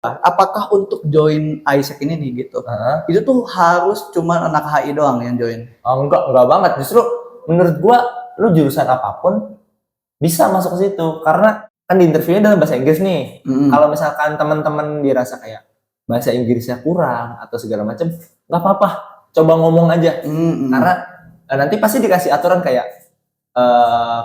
Apakah untuk join ISEC ini nih gitu, Heeh. itu tuh harus cuman anak HI doang yang join? Oh, enggak banget. Justru menurut gua, lu jurusan apapun bisa masuk ke situ. Karena kan di interviewnya dalam bahasa Inggris nih. Kalau misalkan teman-teman dirasa kayak bahasa Inggrisnya kurang atau segala macam, nggak apa-apa. Coba ngomong aja. Karena nanti pasti dikasih aturan kayak,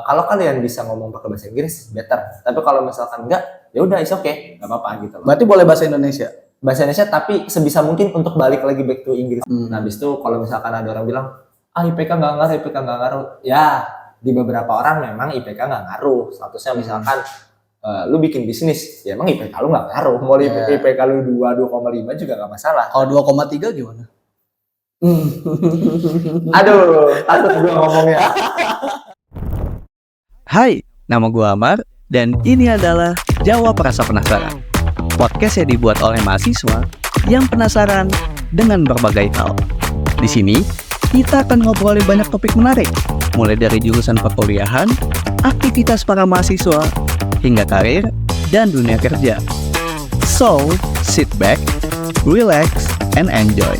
kalau kalian bisa ngomong pakai bahasa Inggris, better. Tapi kalau misalkan enggak, ya udah, it's okay, nggak apa-apa gitu loh. Berarti boleh bahasa Indonesia? Bahasa Indonesia, tapi sebisa mungkin untuk balik lagi back to Inggris. Nah, habis itu kalau misalkan ada orang bilang, IPK nggak ngaruh, ya di beberapa orang memang IPK nggak ngaruh. Statusnya misalkan lu bikin bisnis, ya emang IPK lu nggak ngaruh. Mau IPK lu 2,5 juga nggak masalah. Kalau 2,3 gimana? Aduh, takut gua ngomongnya. Hai, nama gua Amar dan ini adalah Jawab Rasa Penasaran. Podcast yang dibuat oleh mahasiswa yang penasaran dengan berbagai hal. Di sini kita akan ngobrolin banyak topik menarik, mulai dari jurusan perkuliahan, aktivitas para mahasiswa, hingga karir dan dunia kerja. So, sit back, relax, and enjoy.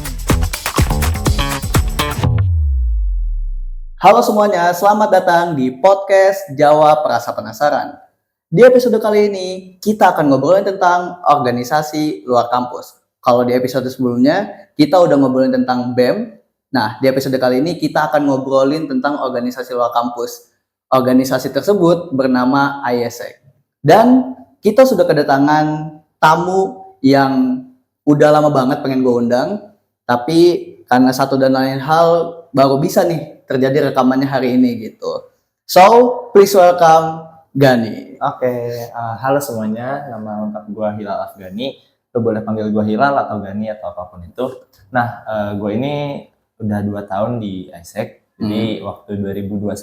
Halo semuanya, selamat datang di podcast Jawab Rasa Penasaran. Di episode kali ini, kita akan ngobrolin tentang organisasi luar kampus. Kalau di episode sebelumnya, kita udah ngobrolin tentang BEM. Nah, di episode kali ini, kita akan ngobrolin tentang organisasi luar kampus. Organisasi tersebut bernama ISEC. Dan kita sudah kedatangan tamu yang udah lama banget pengen gue undang. Tapi karena satu dan lain hal, baru bisa nih terjadi rekamannya hari ini gitu. So, please welcome Gani. Oke, halo semuanya, nama lengkap gue Hilal Afgani. Lo boleh panggil gue Hilal atau Gani atau apapun itu. Nah, gue ini udah 2 tahun di ISEC, jadi waktu 2021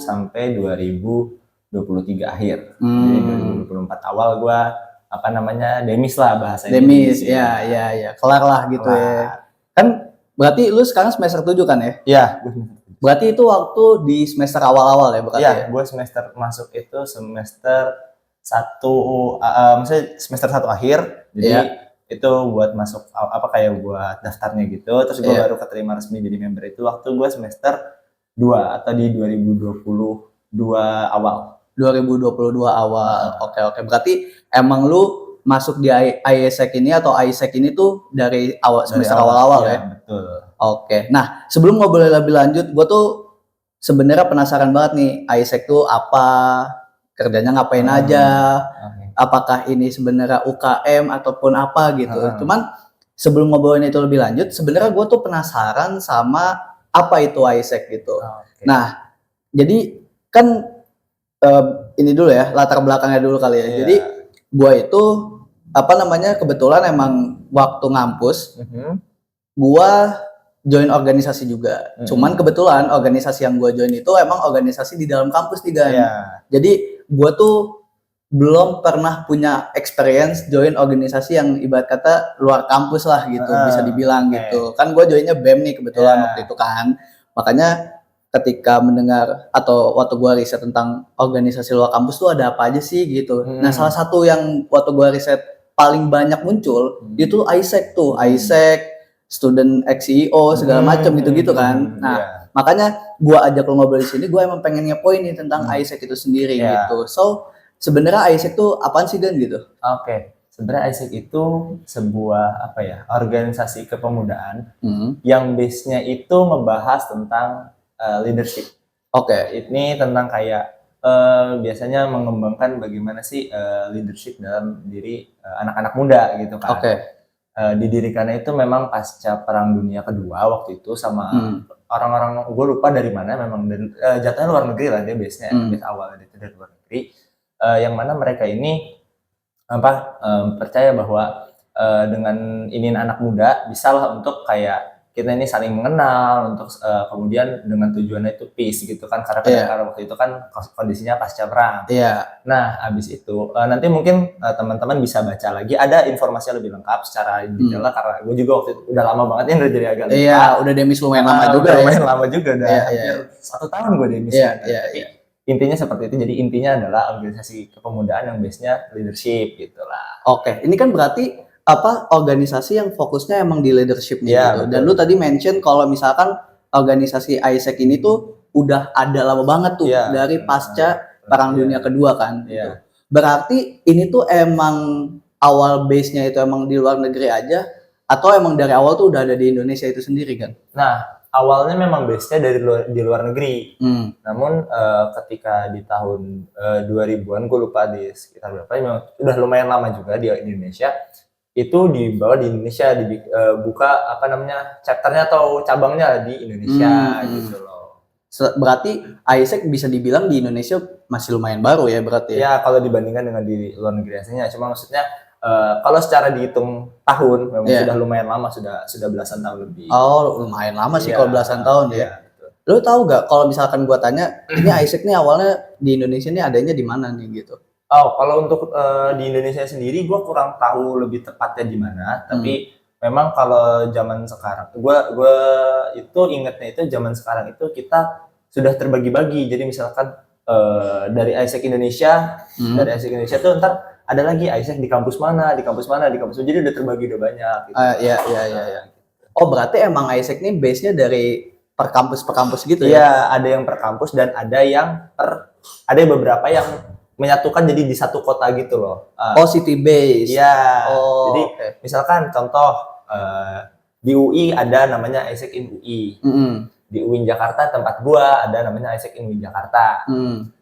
sampai 2023 akhir. Jadi 2024 awal gue demis lah bahasanya. Demis, ya, kelar lah gitu ya. Kan berarti lu sekarang semester 7 kan ya? Iya, berarti itu waktu di semester awal-awal ya berarti ya? Gue semester masuk itu semester 1, maksudnya semester 1 akhir. Jadi itu buat masuk kayak buat daftarnya gitu. Terus gue baru keterima resmi jadi member itu waktu gue semester 2 atau di 2022 awal. 2022 awal. Oke. Berarti emang lu masuk di ISEC ini atau ISEC ini tuh dari awal semester awal-awal ya? Betul. Oke. Nah, sebelum ngobrol lebih lanjut, gue tuh sebenarnya penasaran banget nih, ISEC tuh apa, kerjanya ngapain aja, apakah ini sebenarnya UKM ataupun apa gitu. Cuman sebelum ngobrolin itu lebih lanjut, sebenarnya gue tuh penasaran sama apa itu ISEC gitu. Nah, jadi kan ini dulu ya, latar belakangnya dulu kali ya. Jadi gue itu kebetulan emang waktu ngampus, gue join organisasi juga. Cuman kebetulan organisasi yang gue join itu emang organisasi di dalam kampus nih kan. Jadi gue tuh belum pernah punya experience join organisasi yang ibarat kata luar kampus lah gitu, bisa dibilang gitu. Kan gue joinnya BEM nih kebetulan waktu itu kan. Makanya ketika mendengar atau waktu gue riset tentang organisasi luar kampus tuh ada apa aja sih gitu. Nah, salah satu yang waktu gue riset paling banyak muncul itu ISEC tuh, ISEC, Student ex-CEO segala macam gitu-gitu kan. Nah, makanya gue ajak lo ngobrol di sini, gue emang pengen ngepoin nih tentang ISEC itu sendiri gitu. So, sebenarnya ISEC itu apaan sih Dan gitu? Oke. Sebenarnya ISEC itu sebuah organisasi kepemudaan yang base-nya itu ngebahas tentang leadership. Ini tentang kayak biasanya mengembangkan bagaimana sih leadership dalam diri anak-anak muda gitu kan. Didirikannya itu memang pasca Perang Dunia Kedua waktu itu sama orang-orang, gue lupa dari mana, memang dari jatuhnya luar negeri lah, dia base-nya base awalnya itu dari luar negeri, yang mana mereka ini percaya bahwa dengan ini anak muda bisa lah untuk kayak kita ini saling mengenal, untuk kemudian dengan tujuannya itu peace gitu kan, karena waktu itu kan kondisinya pasca perang. Nah, habis itu nanti mungkin teman-teman bisa baca lagi, ada informasi lebih lengkap secara detail lah, karena gue juga waktu itu udah lama banget ya, udah jadi agak lupa. Udah demis lumayan lama juga ya. Lumayan lama juga, udah hampir 1 tahun gue demis. Intinya seperti itu, jadi intinya adalah organisasi kepemudaan yang base-nya leadership gitulah. Ini kan berarti organisasi yang fokusnya emang di leadership nih Iya, gitu. betul. Dan lu tadi mention kalau misalkan organisasi AIESEC ini tuh udah ada lama banget tuh Iya. dari pasca Perang Iya. Dunia Kedua kan. Iya. Gitu. Berarti ini tuh emang awal base-nya itu emang di luar negeri aja atau emang dari awal tuh udah ada di Indonesia itu sendiri kan? Nah, awalnya memang base-nya di luar negeri. Namun ketika di tahun 2000-an, gue lupa di sekitar berapa, memang udah lumayan lama juga di Indonesia. Itu dibawa di Indonesia, buka apa namanya, chapternya atau cabangnya di Indonesia gitu loh. Berarti AIESEC bisa dibilang di Indonesia masih lumayan baru ya berarti? Ya, kalau dibandingkan dengan di luar negeri aslinya. Cuma maksudnya kalau secara dihitung tahun memang sudah lumayan lama, sudah belasan tahun lebih. Oh, lumayan lama sih kalau belasan tahun ya. Betul. Lu tahu gak kalau misalkan gua tanya, ini AIESEC nih awalnya di Indonesia nih adanya di mana nih gitu? Oh, kalau untuk di Indonesia sendiri gua kurang tahu lebih tepatnya di mana, tapi memang kalau zaman sekarang gua itu ingetnya itu zaman sekarang itu kita sudah terbagi-bagi. Jadi misalkan dari AIESEC Indonesia, dari AIESEC Indonesia tuh ntar ada lagi AIESEC di kampus mana, di kampus mana, di kampus mana. Jadi udah terbagi udah banyak gitu. Iya. Oh, berarti emang AIESEC ini base-nya dari per kampus gitu ya? Iya, ada yang per kampus dan ada yang beberapa yang menyatukan jadi di satu kota gitu loh. Oh, city base. Iya. Oh, jadi misalkan contoh di UI ada namanya AIESEC in UI. Di UIN Jakarta tempat gua ada namanya AIESEC in UIN Jakarta.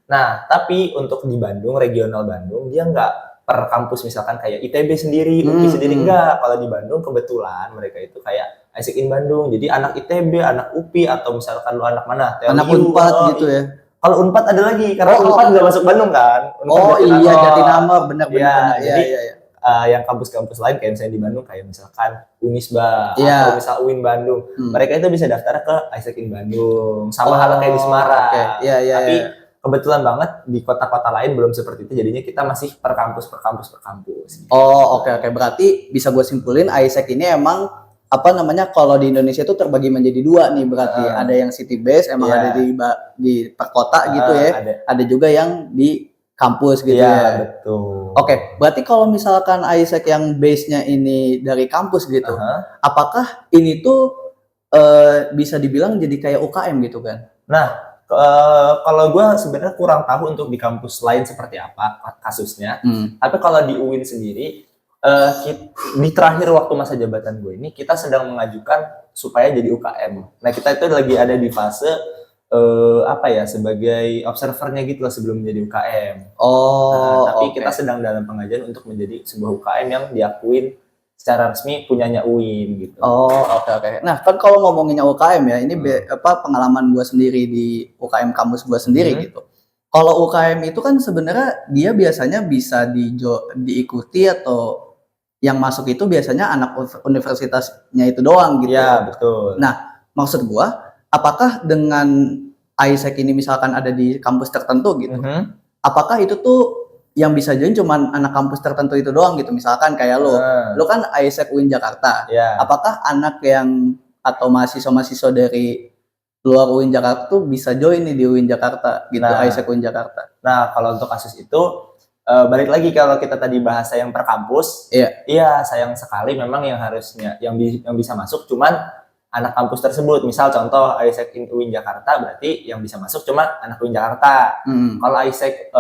Nah, tapi untuk di Bandung, regional Bandung, dia nggak per kampus misalkan kayak ITB sendiri, UPI sendiri, enggak. Kalau di Bandung kebetulan mereka itu kayak AIESEC in Bandung. Jadi anak ITB, anak UPI, atau misalkan lu anak mana? Anak Unpad gitu ya? Kalau Unpad ada lagi, karena Unpad nggak masuk Bandung kan? Unpad iya, Jatinangor, benar. Jadi yang kampus-kampus lain kayak misalnya di Bandung kayak misalkan Unisba atau misal UIN Bandung, mereka itu bisa daftar ke AIESEC in Bandung. Sama halnya kayak di Semarang. Tapi kebetulan banget di kota-kota lain belum seperti itu, jadinya kita masih per kampus. Gitu. Oh, oke. Berarti bisa gue simpulin AIESEC ini emang kalau di Indonesia itu terbagi menjadi dua nih berarti. Ada yang city base emang ada di per kota gitu ya. Ada juga yang di kampus gitu ya. Betul. Oke, berarti kalau misalkan AIESEC yang base-nya ini dari kampus gitu, apakah ini tuh bisa dibilang jadi kayak UKM gitu kan? Nah, kalau gue sebenarnya kurang tahu untuk di kampus lain seperti apa kasusnya. Tapi kalau di UIN sendiri, di terakhir waktu masa jabatan gue ini, kita sedang mengajukan supaya jadi UKM. Nah, kita itu lagi ada di fase sebagai observernya gitu loh sebelum menjadi UKM. Tapi kita sedang dalam pengajian untuk menjadi sebuah UKM yang diakuin secara resmi punyanya UIN gitu. Oke. Nah, kan kalau ngomonginnya UKM ya, ini pengalaman gue sendiri di UKM kampus gue sendiri gitu. Kalau UKM itu kan sebenarnya dia biasanya bisa diikuti atau yang masuk itu biasanya anak universitasnya itu doang gitu. Iya, betul. Nah, maksud gue, apakah dengan AIESEC ini misalkan ada di kampus tertentu gitu, apakah itu tuh yang bisa join cuman anak kampus tertentu itu doang gitu? Misalkan kayak lo kan AIESEC UIN Jakarta, apakah anak yang atau mahasiswa-mahasiswa dari luar UIN Jakarta tuh bisa join nih di UIN Jakarta gitu, AIESEC UIN Jakarta? Nah, kalau untuk kasus itu balik lagi kalau kita tadi bahasa yang per kampus, iya sayang sekali memang yang harusnya yang bisa masuk cuman anak kampus tersebut. Misal contoh AIESEC in UIN Jakarta berarti yang bisa masuk cuma anak UIN Jakarta. Kalau AIESEC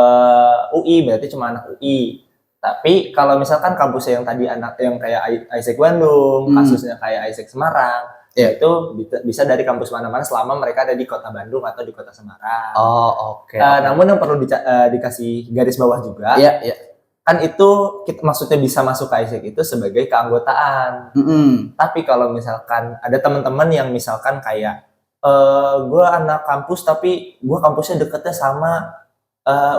UI berarti cuma anak UI. Tapi kalau misalkan kampusnya yang tadi anak yang kayak AIESEC Bandung, kasusnya kayak AIESEC Semarang, itu bisa dari kampus mana-mana selama mereka ada di kota Bandung atau di kota Semarang. Namun yang perlu dikasih garis bawah juga, kan itu maksudnya bisa masuk ke AIESEC itu sebagai keanggotaan. Tapi kalau misalkan ada teman-teman yang misalkan kayak gue anak kampus tapi gue kampusnya deketnya sama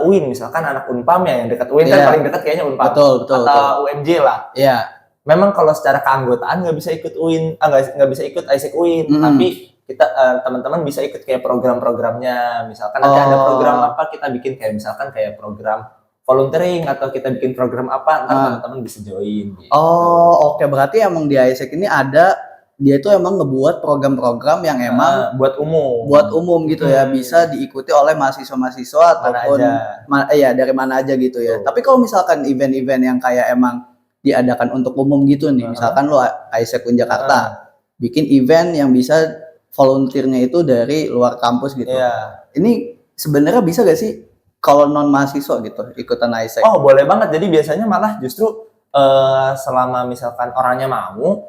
UIN, misalkan anak Unpam ya yang dekat UIN kan paling dekat kayaknya Unpam betul. UMJ lah. Memang kalau secara keanggotaan nggak bisa ikut UIN, nggak bisa ikut AIESEC UIN, tapi kita teman-teman bisa ikut kayak program-programnya. Misalkan nanti ada program apa kita bikin kayak misalkan kayak program volunteering atau kita bikin program apa, ntar teman-teman bisa join. Gitu. Berarti emang di AIESEC ini dia itu emang ngebuat program-program yang emang buat umum gitu ya, bisa diikuti oleh mahasiswa-mahasiswa ataupun dari mana aja gitu ya. Tapi kalau misalkan event-event yang kayak emang diadakan untuk umum gitu nih. Misalkan lo Isaac Win Jakarta bikin event yang bisa volunteer-nya itu dari luar kampus gitu. Ini sebenarnya bisa gak sih kalau non mahasiswa gitu ikutan Isaac? Oh, boleh banget. Jadi biasanya malah justru selama misalkan orangnya mau,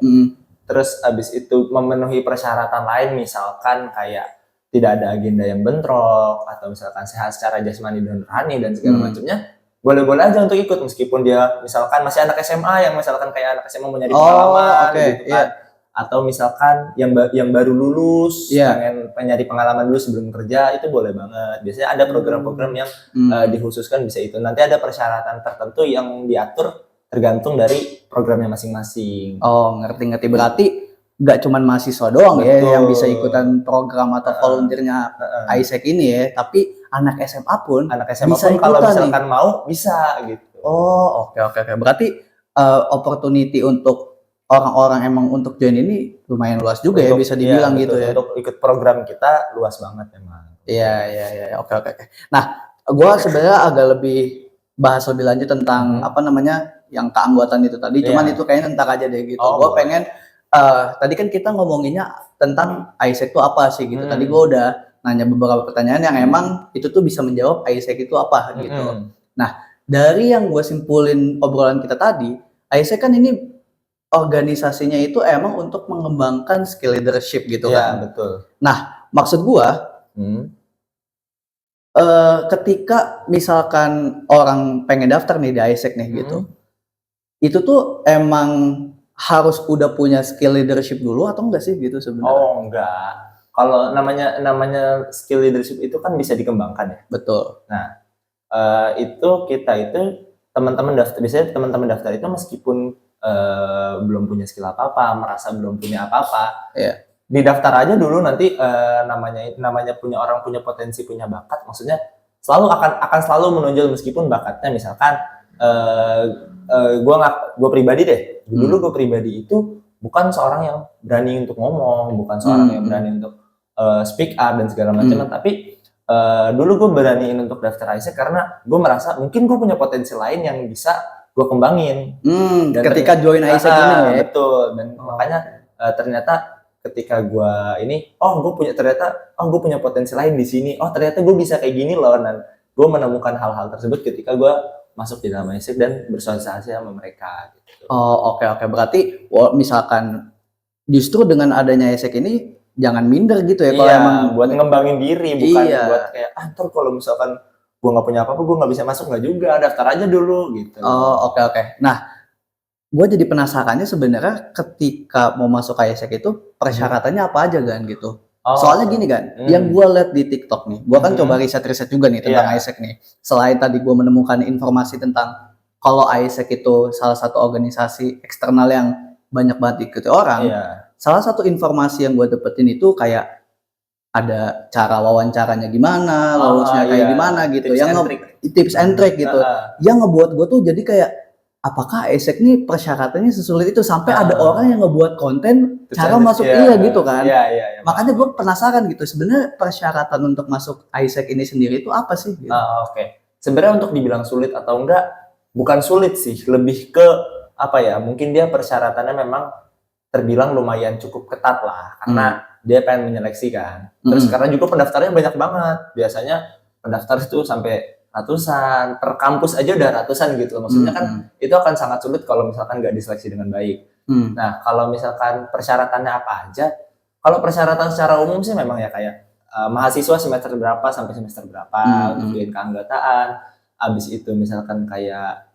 terus abis itu memenuhi persyaratan lain, misalkan kayak tidak ada agenda yang bentrok, atau misalkan sehat secara jasmani dan rohani dan segala macamnya, boleh-boleh aja untuk ikut meskipun dia misalkan masih anak SMA yang misalkan kayak anak SMA mau nyari pengalaman gitu kan. Atau misalkan yang baru lulus pengen nyari pengalaman dulu sebelum kerja, itu boleh banget. Biasanya ada program-program yang dikhususkan bisa itu. Nanti ada persyaratan tertentu yang diatur tergantung dari programnya masing-masing. Oh, ngerti. Berarti nggak cuman mahasiswa doang ya yang bisa ikutan program atau volunteernya Isaac ini ya, tapi anak SMA pun bisa ikutan kalau misalkan mau bisa gitu. Oh, oke. Berarti opportunity untuk orang-orang emang untuk join ini lumayan luas juga ya, bisa dibilang gitu ya. Untuk ikut program kita luas banget emang. Iya. Oke. Nah, gue sebenarnya agak lebih bahas lebih lanjut tentang yang keanggotaan itu tadi. Cuman itu kayaknya ntar aja deh gitu. Gue pengen tadi kan kita ngomonginnya tentang Isaac itu apa sih gitu. Tadi gue udah nanya beberapa pertanyaan yang emang itu tuh bisa menjawab Isaac itu apa gitu. Nah, dari yang gue simpulin obrolan kita tadi, Isaac kan ini organisasinya itu emang untuk mengembangkan skill leadership gitu kan. Betul. Nah, maksud gue ketika misalkan orang pengen daftar nih di Isaac nih gitu, itu tuh emang harus udah punya skill leadership dulu atau enggak sih gitu sebenarnya? Oh, enggak. Kalau namanya skill leadership itu kan bisa dikembangkan ya. Betul. Nah, biasanya teman-teman daftar itu meskipun belum punya skill apa-apa, merasa belum punya apa-apa, didaftar aja dulu. Nanti namanya punya potensi, punya bakat, maksudnya akan selalu menonjol meskipun bakatnya misalkan gue pribadi deh, dulu gue pribadi itu bukan seorang yang berani untuk ngomong, bukan seorang yang berani untuk speak up dan segala macam, tapi dulu gue beraniin untuk daftar Isaac karena gue merasa mungkin gue punya potensi lain yang bisa gue kembangin. Dan ketika join Isaac ini ya. Betul. Dan makanya ternyata ketika gue gue punya potensi lain di sini. Oh, ternyata gue bisa kayak gini loh. Dan gue menemukan hal-hal tersebut ketika gue masuk di dalam Isaac dan bersosialisasi sama mereka gitu. Oh, oke. Berarti misalkan justru dengan adanya Isaac ini jangan minder gitu ya, kalau emang buat ngembangin diri, bukan buat kayak ntar kalau misalkan gue nggak punya apa-apa, gue nggak bisa masuk, nggak juga, daftar aja dulu gitu. Oh, oke. Nah, gue jadi penasarannya sebenarnya ketika mau masuk ke Isaac itu persyaratannya apa aja kan gitu. Soalnya gini kan, yang gue lihat di TikTok nih, gue kan coba riset juga nih tentang Isaac nih. Selain tadi gue menemukan informasi tentang kalau Isaac itu salah satu organisasi eksternal yang banyak banget diikuti orang, salah satu informasi yang gue dapetin itu kayak ada cara wawancaranya gimana, lolusnya kayak gimana gitu, tips and trick gitu, yang ngebuat gue tuh jadi kayak apakah Isaac nih persyaratannya sesulit itu sampai ada orang yang ngebuat konten cara masuk gitu kan. Makanya gue penasaran gitu, sebenarnya persyaratan untuk masuk Isaac ini sendiri itu apa sih? Gitu. Sebenarnya untuk dibilang sulit atau enggak, bukan sulit sih, lebih ke mungkin dia persyaratannya memang terbilang lumayan cukup ketat lah, karena dia pengen menyeleksi kan. Terus karena juga pendaftarnya banyak banget, biasanya pendaftar itu sampai ratusan, per kampus aja udah ratusan gitu. Maksudnya kan itu akan sangat sulit kalau misalkan nggak diseleksi dengan baik. Nah, kalau misalkan persyaratannya apa aja, kalau persyaratan secara umum sih memang ya kayak mahasiswa semester berapa sampai semester berapa untuk join keanggotaan. Abis itu misalkan kayak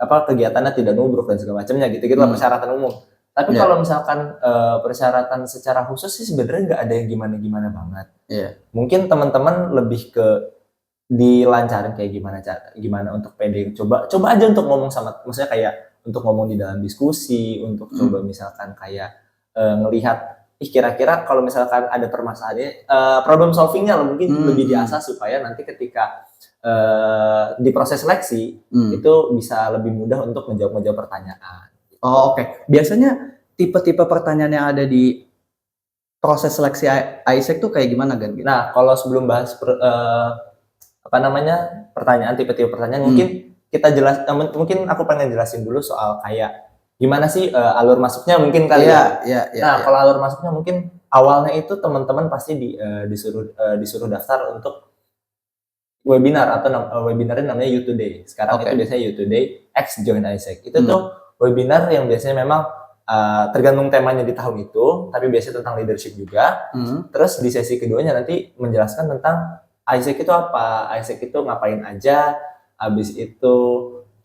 kegiatannya tidak nubruk dan segala macamnya gitu lah persyaratan umum. Tapi kalau misalkan persyaratan secara khusus sih sebenarnya nggak ada yang gimana-gimana banget. Mungkin teman-teman lebih ke dilancarin kayak gimana untuk pede. Coba aja untuk ngomong maksudnya kayak untuk ngomong di dalam diskusi, untuk coba misalkan kayak ngelihat kira-kira kalau misalkan ada permasalahannya, problem solvingnya mungkin lebih diasah supaya nanti ketika di proses seleksi itu bisa lebih mudah untuk menjawab pertanyaan. Oh, oke. Biasanya tipe-tipe pertanyaan yang ada di proses seleksi Isaac tuh kayak gimana kan? Gitu? Nah, kalau sebelum bahas pertanyaan, tipe-tipe pertanyaan, mungkin kita mungkin aku pengen jelasin dulu soal kayak gimana sih alur masuknya mungkin kali ya. Nah, kalau alur masuknya mungkin awalnya itu teman-teman pasti disuruh daftar untuk webinar atau webinarnya namanya You Today. Sekarang itu biasanya You Today X Join AIESEC. Itu tuh webinar yang biasanya memang tergantung temanya di tahun itu, tapi biasanya tentang leadership juga. Terus di sesi keduanya nanti menjelaskan tentang AIESEC itu apa, AIESEC itu ngapain aja, habis itu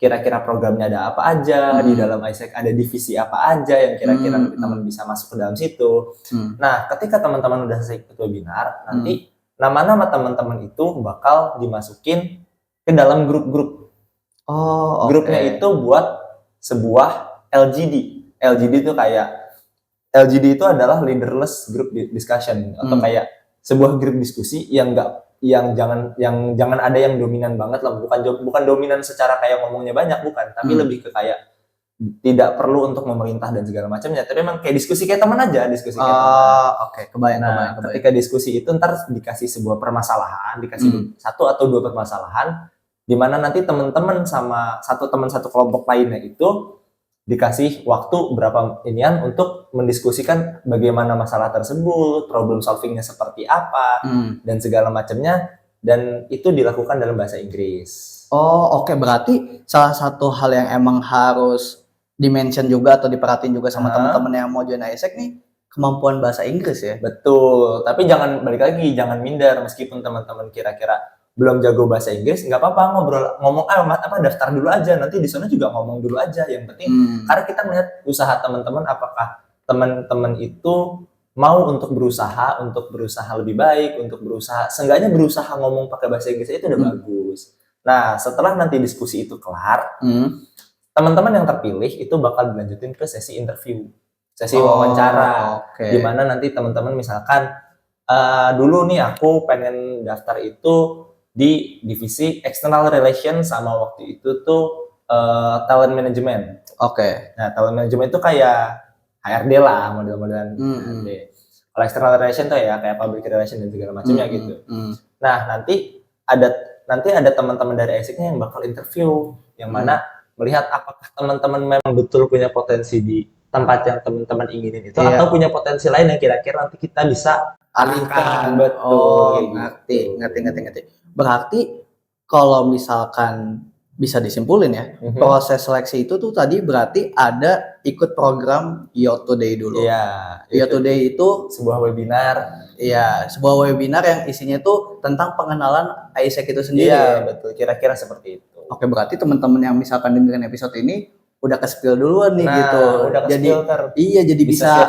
kira-kira programnya ada apa aja, di dalam AIESEC ada divisi apa aja yang kira-kira teman-teman bisa masuk ke dalam situ. Nah, ketika teman-teman udah selesai ikut webinar, nanti nama-nama teman-teman itu bakal dimasukin ke dalam grup-grup. Grupnya itu buat sebuah LGD. LGD itu adalah leaderless group discussion atau kayak sebuah grup diskusi yang jangan ada yang dominan banget lah, bukan dominan secara kayak ngomongnya banyak, bukan, tapi lebih ke kayak tidak perlu untuk memerintah dan segala macamnya, tapi memang kayak diskusi kayak teman aja, kebayang. Ketika diskusi itu ntar dikasih sebuah permasalahan, dikasih satu atau dua permasalahan, di mana nanti teman-teman sama satu kelompok lainnya itu dikasih waktu berapa inian untuk mendiskusikan bagaimana masalah tersebut, problem solvingnya seperti apa, dan segala macamnya, dan itu dilakukan dalam bahasa Inggris. Berarti salah satu hal yang emang harus dimention juga atau diperhatiin juga sama teman-teman yang mau join AIESEC nih, kemampuan bahasa Inggris ya. Betul, tapi jangan minder, meskipun teman-teman kira-kira belum jago bahasa Inggris, nggak apa-apa, ngomong daftar dulu aja, nanti di sana juga ngomong dulu aja, yang penting karena kita melihat usaha teman-teman, apakah teman-teman itu mau untuk berusaha lebih baik, seenggaknya berusaha ngomong pakai bahasa Inggris itu udah bagus. Nah, setelah nanti diskusi itu kelar, teman-teman yang terpilih itu bakal dilanjutin ke sesi interview, sesi wawancara, di mana nanti teman-teman misalkan dulu nih aku pengen daftar itu di divisi external relation sama waktu itu tuh talent management. Nah, talent management itu kayak HRD lah, model-modelan HRD. Kalau external relation tuh ya kayak public relation dan segala macamnya gitu. Nah, nanti ada teman-teman dari AIESEC-nya yang bakal interview, yang mana melihat apakah teman-teman memang betul punya potensi di tempat yang teman-teman inginin itu, atau punya potensi lain yang kira-kira nanti kita bisa alihkan. Betul. Ngerti. Berarti kalau misalkan bisa disimpulin ya, proses seleksi itu tuh tadi berarti ada ikut program Your Today dulu. Your Today itu sebuah webinar. Sebuah webinar yang isinya tuh tentang pengenalan AIESEC itu sendiri. Betul. Kira-kira seperti itu. Berarti teman-teman yang misalkan dengerin episode ini udah ke-spill duluan nih gitu. Udah jadi bisa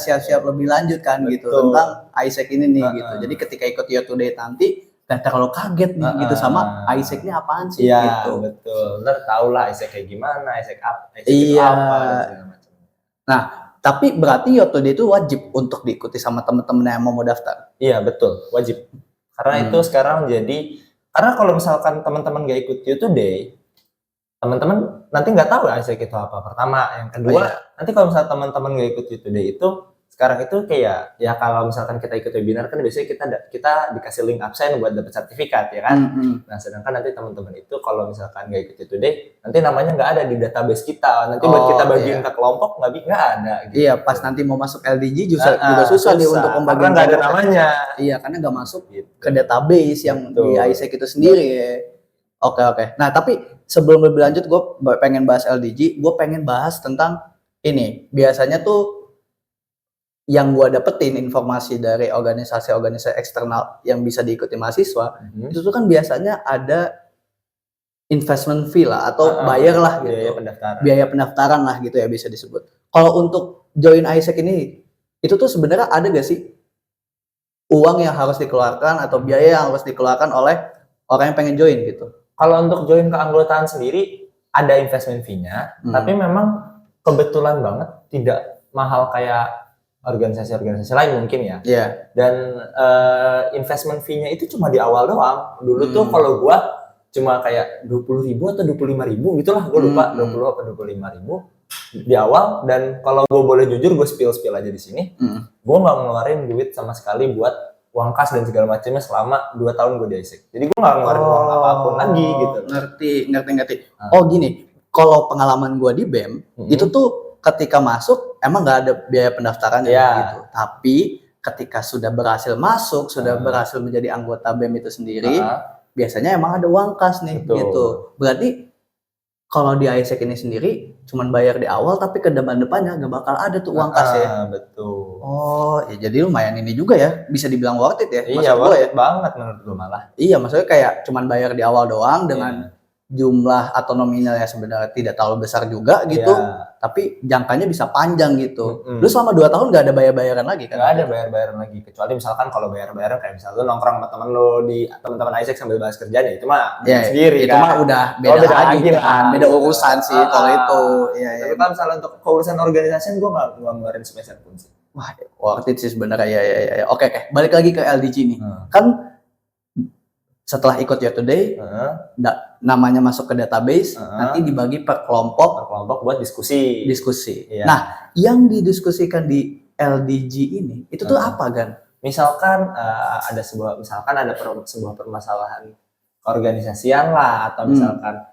siap-siap lebih lanjut kan. Betul. Gitu tentang AIESEC ini nih gitu. Jadi ketika ikut Your Today nanti gak terlalu kaget nih gitu sama AIESEC ini apaan sih gitu. Betul. Ntar tau lah AIESEC kayak gimana, AIESEC apa, dan segala macam. Nah, tapi berarti Your Today itu wajib untuk diikuti sama teman-teman yang mau daftar. Iya, betul, wajib. Karena itu sekarang karena kalau misalkan teman-teman gak ikut Your Today, teman-teman nanti nggak tahu AIESEC itu apa. Pertama, yang kedua, nanti kalau misalkan teman-teman gak ikut Your Today itu sekarang itu kayak ya kalau misalkan kita ikut webinar kan biasanya kita dikasih link absen buat dapat sertifikat ya kan. Nah, sedangkan nanti teman-teman itu kalau misalkan nggak ikut Today, nanti namanya nggak ada di database kita. Nanti buat kita bagiin ke kelompok nggak ada. Gitu. Iya, pas nanti mau masuk LDG juga susah nih untuk pembagian. Karena nggak ada namanya. Iya, karena nggak masuk ke database yang di AIESEC itu sendiri. Oke. Nah, tapi sebelum lebih lanjut, gue pengen bahas LDG. Gue pengen bahas tentang ini. Biasanya tuh yang gue dapetin informasi dari organisasi-organisasi eksternal yang bisa diikuti mahasiswa, itu tuh kan biasanya ada investment fee lah atau bayar lah gitu, biaya pendaftaran lah gitu ya bisa disebut. Kalau untuk join AIESEC ini, itu tuh sebenarnya ada gak sih uang yang harus dikeluarkan atau biaya yang harus dikeluarkan oleh orang yang pengen join gitu? Kalau untuk join keanggotaan sendiri ada investment fee-nya, tapi memang kebetulan banget tidak mahal kayak organisasi-organisasi lain mungkin ya. Dan investment fee-nya itu cuma di awal doang. Dulu tuh kalau gua cuma kayak 20.000 atau 25.000 gitulah, gua lupa 20 atau 25.000 di awal. Dan kalau gua boleh jujur, gua spill aja di sini. Gua nggak ngeluarin duit sama sekali buat uang kas dan segala macamnya selama 2 tahun gue di ISEC. Jadi gue nggak ngeluarin uang apapun lagi gitu. Ngerti. Oh gini, kalau pengalaman gue di BEM itu tuh ketika masuk emang nggak ada biaya pendaftarannya gitu. Tapi ketika sudah berhasil masuk, sudah berhasil menjadi anggota BEM itu sendiri, biasanya emang ada uang kas nih gitu. Berarti kalau di ISEC ini sendiri cuman bayar di awal, tapi ke depannya nggak bakal ada tuh uang kas ya. Betul. Oh, ya jadi lumayan ini juga ya, bisa dibilang worth it ya. Iya, worth it banget menurut gue malah. Iya, maksudnya kayak cuman bayar di awal doang dengan jumlah atau nominalnya sebenarnya tidak terlalu besar juga gitu, tapi jangkanya bisa panjang gitu. Lu selama 2 tahun nggak ada bayar-bayaran lagi kan? Nggak ada bayar-bayaran lagi, kecuali misalkan kalau bayar-bayaran kayak misalnya lu nongkrong sama temen lu di teman-teman ISEC sambil bahas kerjaan, ya itu mah sendiri itu kan. mah udah beda lagi kan, beda urusan sih kalau itu. Tapi kalau misalnya untuk keurusan organisasi gue nggak ngeluarin sepeser pun sih. Wah, worth it sih sebenarnya ya. Oke. Balik lagi ke LDG nih. Kan setelah ikut Year Today, namanya masuk ke database, nanti dibagi per kelompok buat diskusi. Iya. Nah, yang didiskusikan di LDG ini, itu tuh apa, Gan? Misalkan ada sebuah permasalahan organisasian lah, atau misalkan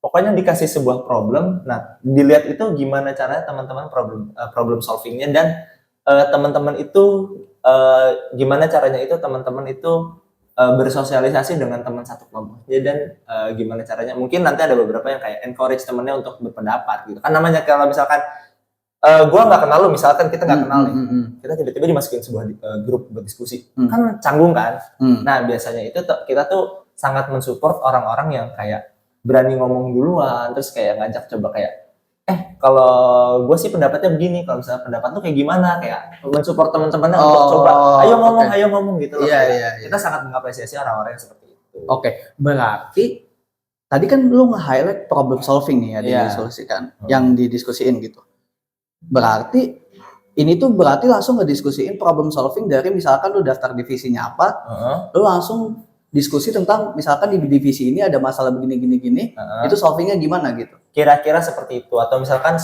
pokoknya dikasih sebuah problem, nah dilihat itu gimana caranya teman-teman problem solvingnya, dan teman-teman itu gimana caranya itu teman-teman itu bersosialisasi dengan teman satu kelompoknya, dan gimana caranya, mungkin nanti ada beberapa yang kayak encourage temennya untuk berpendapat gitu kan. Namanya kalau misalkan gue nggak kenal lu, misalkan kita nggak kenal nih, kita tiba-tiba dimasukin sebuah grup berdiskusi, kan canggung kan. Nah biasanya itu kita tuh sangat mensupport orang-orang yang kayak berani ngomong duluan, terus kayak ngajak coba kayak kalau gue sih pendapatnya begini, kalau misalnya pendapat tuh kayak gimana, kayak mensupport teman-temannya untuk coba ayo ngomong gitu loh. Iya. Kita sangat mengapresiasi orang-orang yang seperti itu. Oke. Berarti tadi kan lu nge-highlight problem solving nih ya, disolusikan, yang didiskusiin gitu. Berarti ini tuh langsung ngediskusiin problem solving dari misalkan lu daftar divisinya apa, lu langsung diskusi tentang misalkan di divisi ini ada masalah begini, itu solvingnya gimana gitu. Kira-kira seperti itu, atau misalkan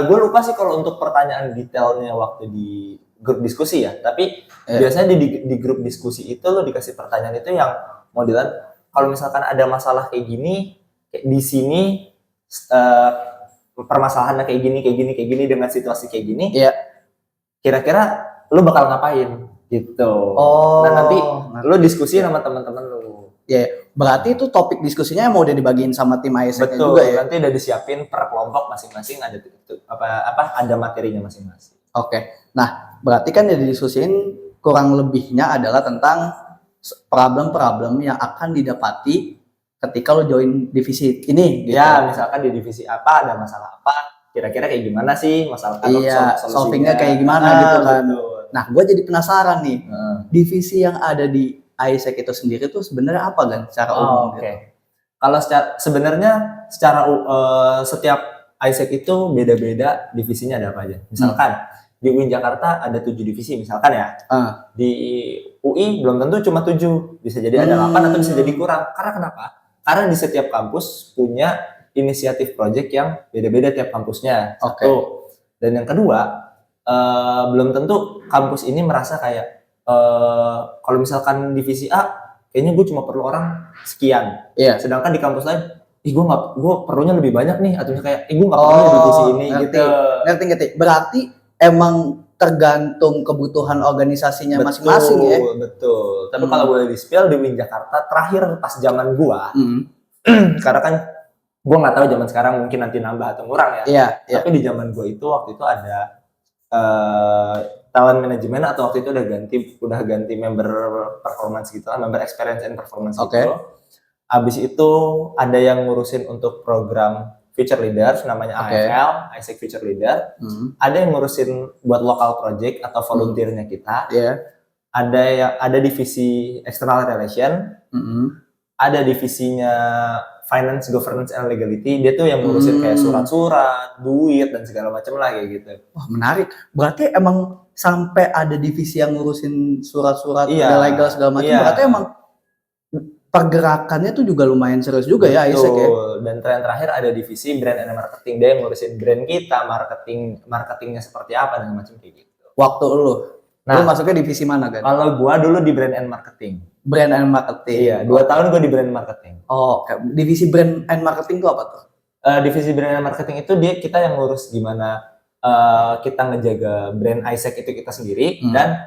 gue lupa sih kalau untuk pertanyaan detailnya waktu di grup diskusi ya, tapi biasanya di grup diskusi itu lo dikasih pertanyaan itu yang modelan kalau misalkan ada masalah kayak gini, kayak di sini permasalahannya kayak gini dengan situasi kayak gini, kira-kira lo bakal ngapain gitu. Nah nanti lo diskusi sama teman-teman lo. Berarti itu topik diskusinya mau udah dibagiin sama tim ISEC juga ya. Nanti udah disiapin per kelompok masing-masing, ada ada materinya masing-masing. Oke. Nah, berarti kan yang didiskusiin kurang lebihnya adalah tentang problem-problem yang akan didapati ketika lo join divisi ini gitu. Ya, misalkan di divisi apa ada masalah apa, kira-kira kayak gimana sih masalah solvingnya kayak gimana gitu kan. Nah, gue jadi penasaran nih, divisi yang ada di ISEC itu sendiri tuh sebenarnya apa kan secara umum? Gitu. Kalau sebenarnya secara setiap ISEC itu beda-beda divisinya ada apa aja. Misalkan di UIN Jakarta ada 7 divisi misalkan ya. Di UI belum tentu cuma 7, bisa jadi ada 8 atau bisa jadi kurang. Karena kenapa? Karena di setiap kampus punya inisiatif project yang beda-beda tiap kampusnya. Satu. Dan yang kedua, belum tentu kampus ini merasa kayak kalau misalkan divisi A kayaknya gue cuma perlu orang sekian, sedangkan di kampus lain gue perlunya lebih banyak nih, atau kayak gue nggak perlu divisi ini. Ngerti. Berarti emang tergantung kebutuhan organisasinya masing-masing ya. Betul. Tapi kalau boleh di-spill di UIN Jakarta terakhir pas zaman gua, karena kan gua nggak tahu zaman sekarang mungkin nanti nambah atau kurang ya. Tapi di zaman gua itu waktu itu ada talent management, atau waktu itu udah ganti member performance gitu lah, member experience and performance gitu. Abis itu ada yang ngurusin untuk program Future Leaders, namanya AFL, ISEC Future Leader. Ada yang ngurusin buat local project atau volunteernya kita. Ada divisi External Relation. Ada divisinya Finance, Governance, and Legality. Dia tuh yang ngurusin kayak surat-surat, duit, dan segala macam lah kayak gitu. Wah, menarik. Berarti emang sampai ada divisi yang ngurusin surat-surat, legal segala macam. Berarti emang pergerakannya tuh juga lumayan serius juga. Betul. Ya ISEC ya. Dan terakhir ada divisi Brand and Marketing. Dia yang ngurusin brand kita, marketingnya seperti apa dan macam kayak gitu. Waktu lu Nah, lu masuknya divisi mana kan? Kalau gua dulu di brand and marketing. Brand and marketing. Iya, 2 tahun gua di brand marketing. Oh, divisi brand and marketing itu apa tuh? Divisi brand and marketing itu kita yang ngurus gimana kita ngejaga brand Isaac itu kita sendiri dan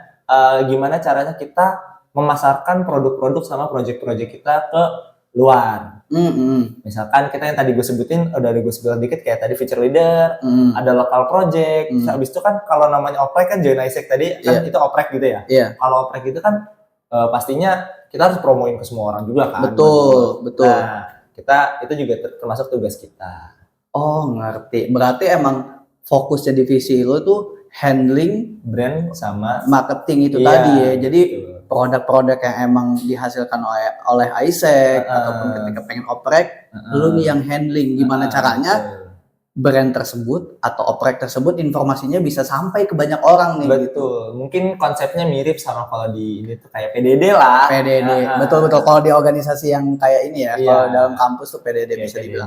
gimana caranya kita memasarkan produk-produk sama project-project kita ke luar. Misalkan kita yang tadi gue sebutin, udah gue sebutin dikit kayak tadi feature leader, ada local project. Terus habis itu kan kalau namanya oprek kan join Isaac tadi kan itu oprek gitu ya. Kalau oprek itu kan pastinya kita harus promoin ke semua orang juga kan. Betul. Nah, kita itu juga termasuk tugas kita. Oh, ngerti. Berarti emang fokusnya divisi lo tuh handling brand sama marketing itu tadi ya. Jadi produk-produk yang emang dihasilkan oleh Isaac ataupun ketika pengen oprek, lu nih yang handling gimana caranya brand tersebut atau oprek tersebut informasinya bisa sampai ke banyak orang nih. Betul. Gitu. Mungkin konsepnya mirip sama kalau di ini tuh kayak PDD lah. PDD. Betul. Kalau di organisasi yang kayak ini ya, kalau dalam kampus tuh PDD bisa dibilang.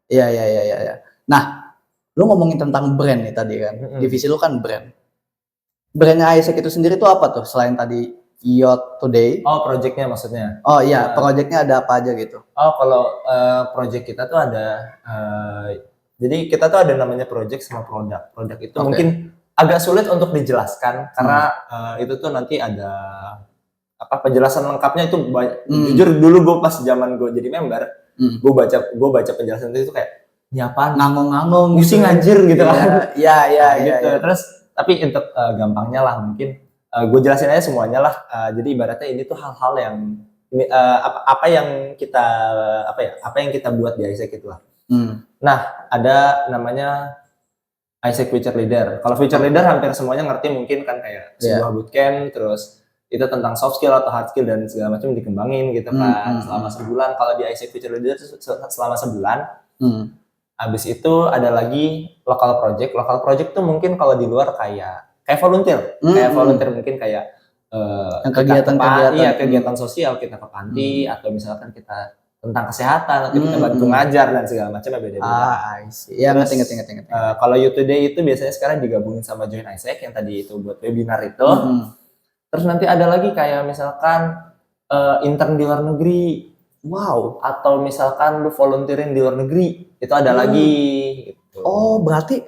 Iya. Nah, lu ngomongin tentang brand nih tadi kan. Divisi lu kan brand. Brandnya Isaac itu sendiri tuh apa tuh selain tadi Yacht Today? Oh, projectnya maksudnya? Oh iya, projectnya ada apa aja gitu? Oh, kalau project kita tuh ada, jadi kita tuh ada namanya project sama produk. Produk itu mungkin agak sulit untuk dijelaskan karena itu tuh nanti ada penjelasan lengkapnya itu jujur dulu gue pas zaman gue jadi member, gue baca penjelasan itu kayak ini apaan? Ngangong-ngangong pusing anjir gitu kan. Iya. Gitu. Terus tapi untuk gampangnya lah mungkin gue jelasin aja semuanya lah. Jadi ibaratnya ini tuh hal-hal yang apa yang kita buat di Isaac itu lah. Nah, ada namanya Isaac Future Leader. Kalau Future Leader hampir semuanya ngerti mungkin kan kayak sebuah bootcamp, terus itu tentang soft skill atau hard skill dan segala macam dikembangin gitu kan selama sebulan. Kalau di Isaac Future Leader selama sebulan. Habis itu ada lagi local project. Local project tuh mungkin kalau di luar kayak volunteer. Kayak volunteer mungkin kayak kegiatan sosial kita ke panti atau misalkan kita tentang kesehatan atau kita bantu ngajar dan segala macamnya beda-beda. Iya, ngerti. Kalau Youth Today itu biasanya sekarang digabungin sama Join Isaac yang tadi itu buat webinar itu. Terus nanti ada lagi kayak misalkan intern di luar negeri. Wow, atau misalkan lu volunteerin di luar negeri, itu ada lagi gitu. Oh, berarti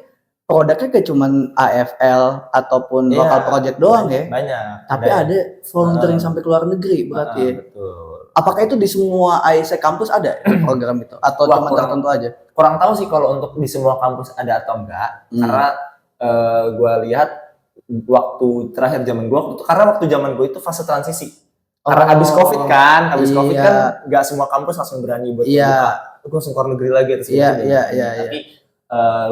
produknya kayak cuman AFL ataupun local project doang ya? Banyak. Tapi ada volunteering sampai ke luar negeri berarti. Betul. Apakah itu di semua Isaac kampus ada program itu atau cuma tertentu aja? Kurang tahu sih kalau untuk di semua kampus ada atau enggak, karena gue lihat waktu terakhir zaman gue, karena waktu zaman gue itu fase transisi. Karena habis COVID kan nggak semua kampus langsung berani buat buka. Gue langsung keluar negeri lagi terus Tapi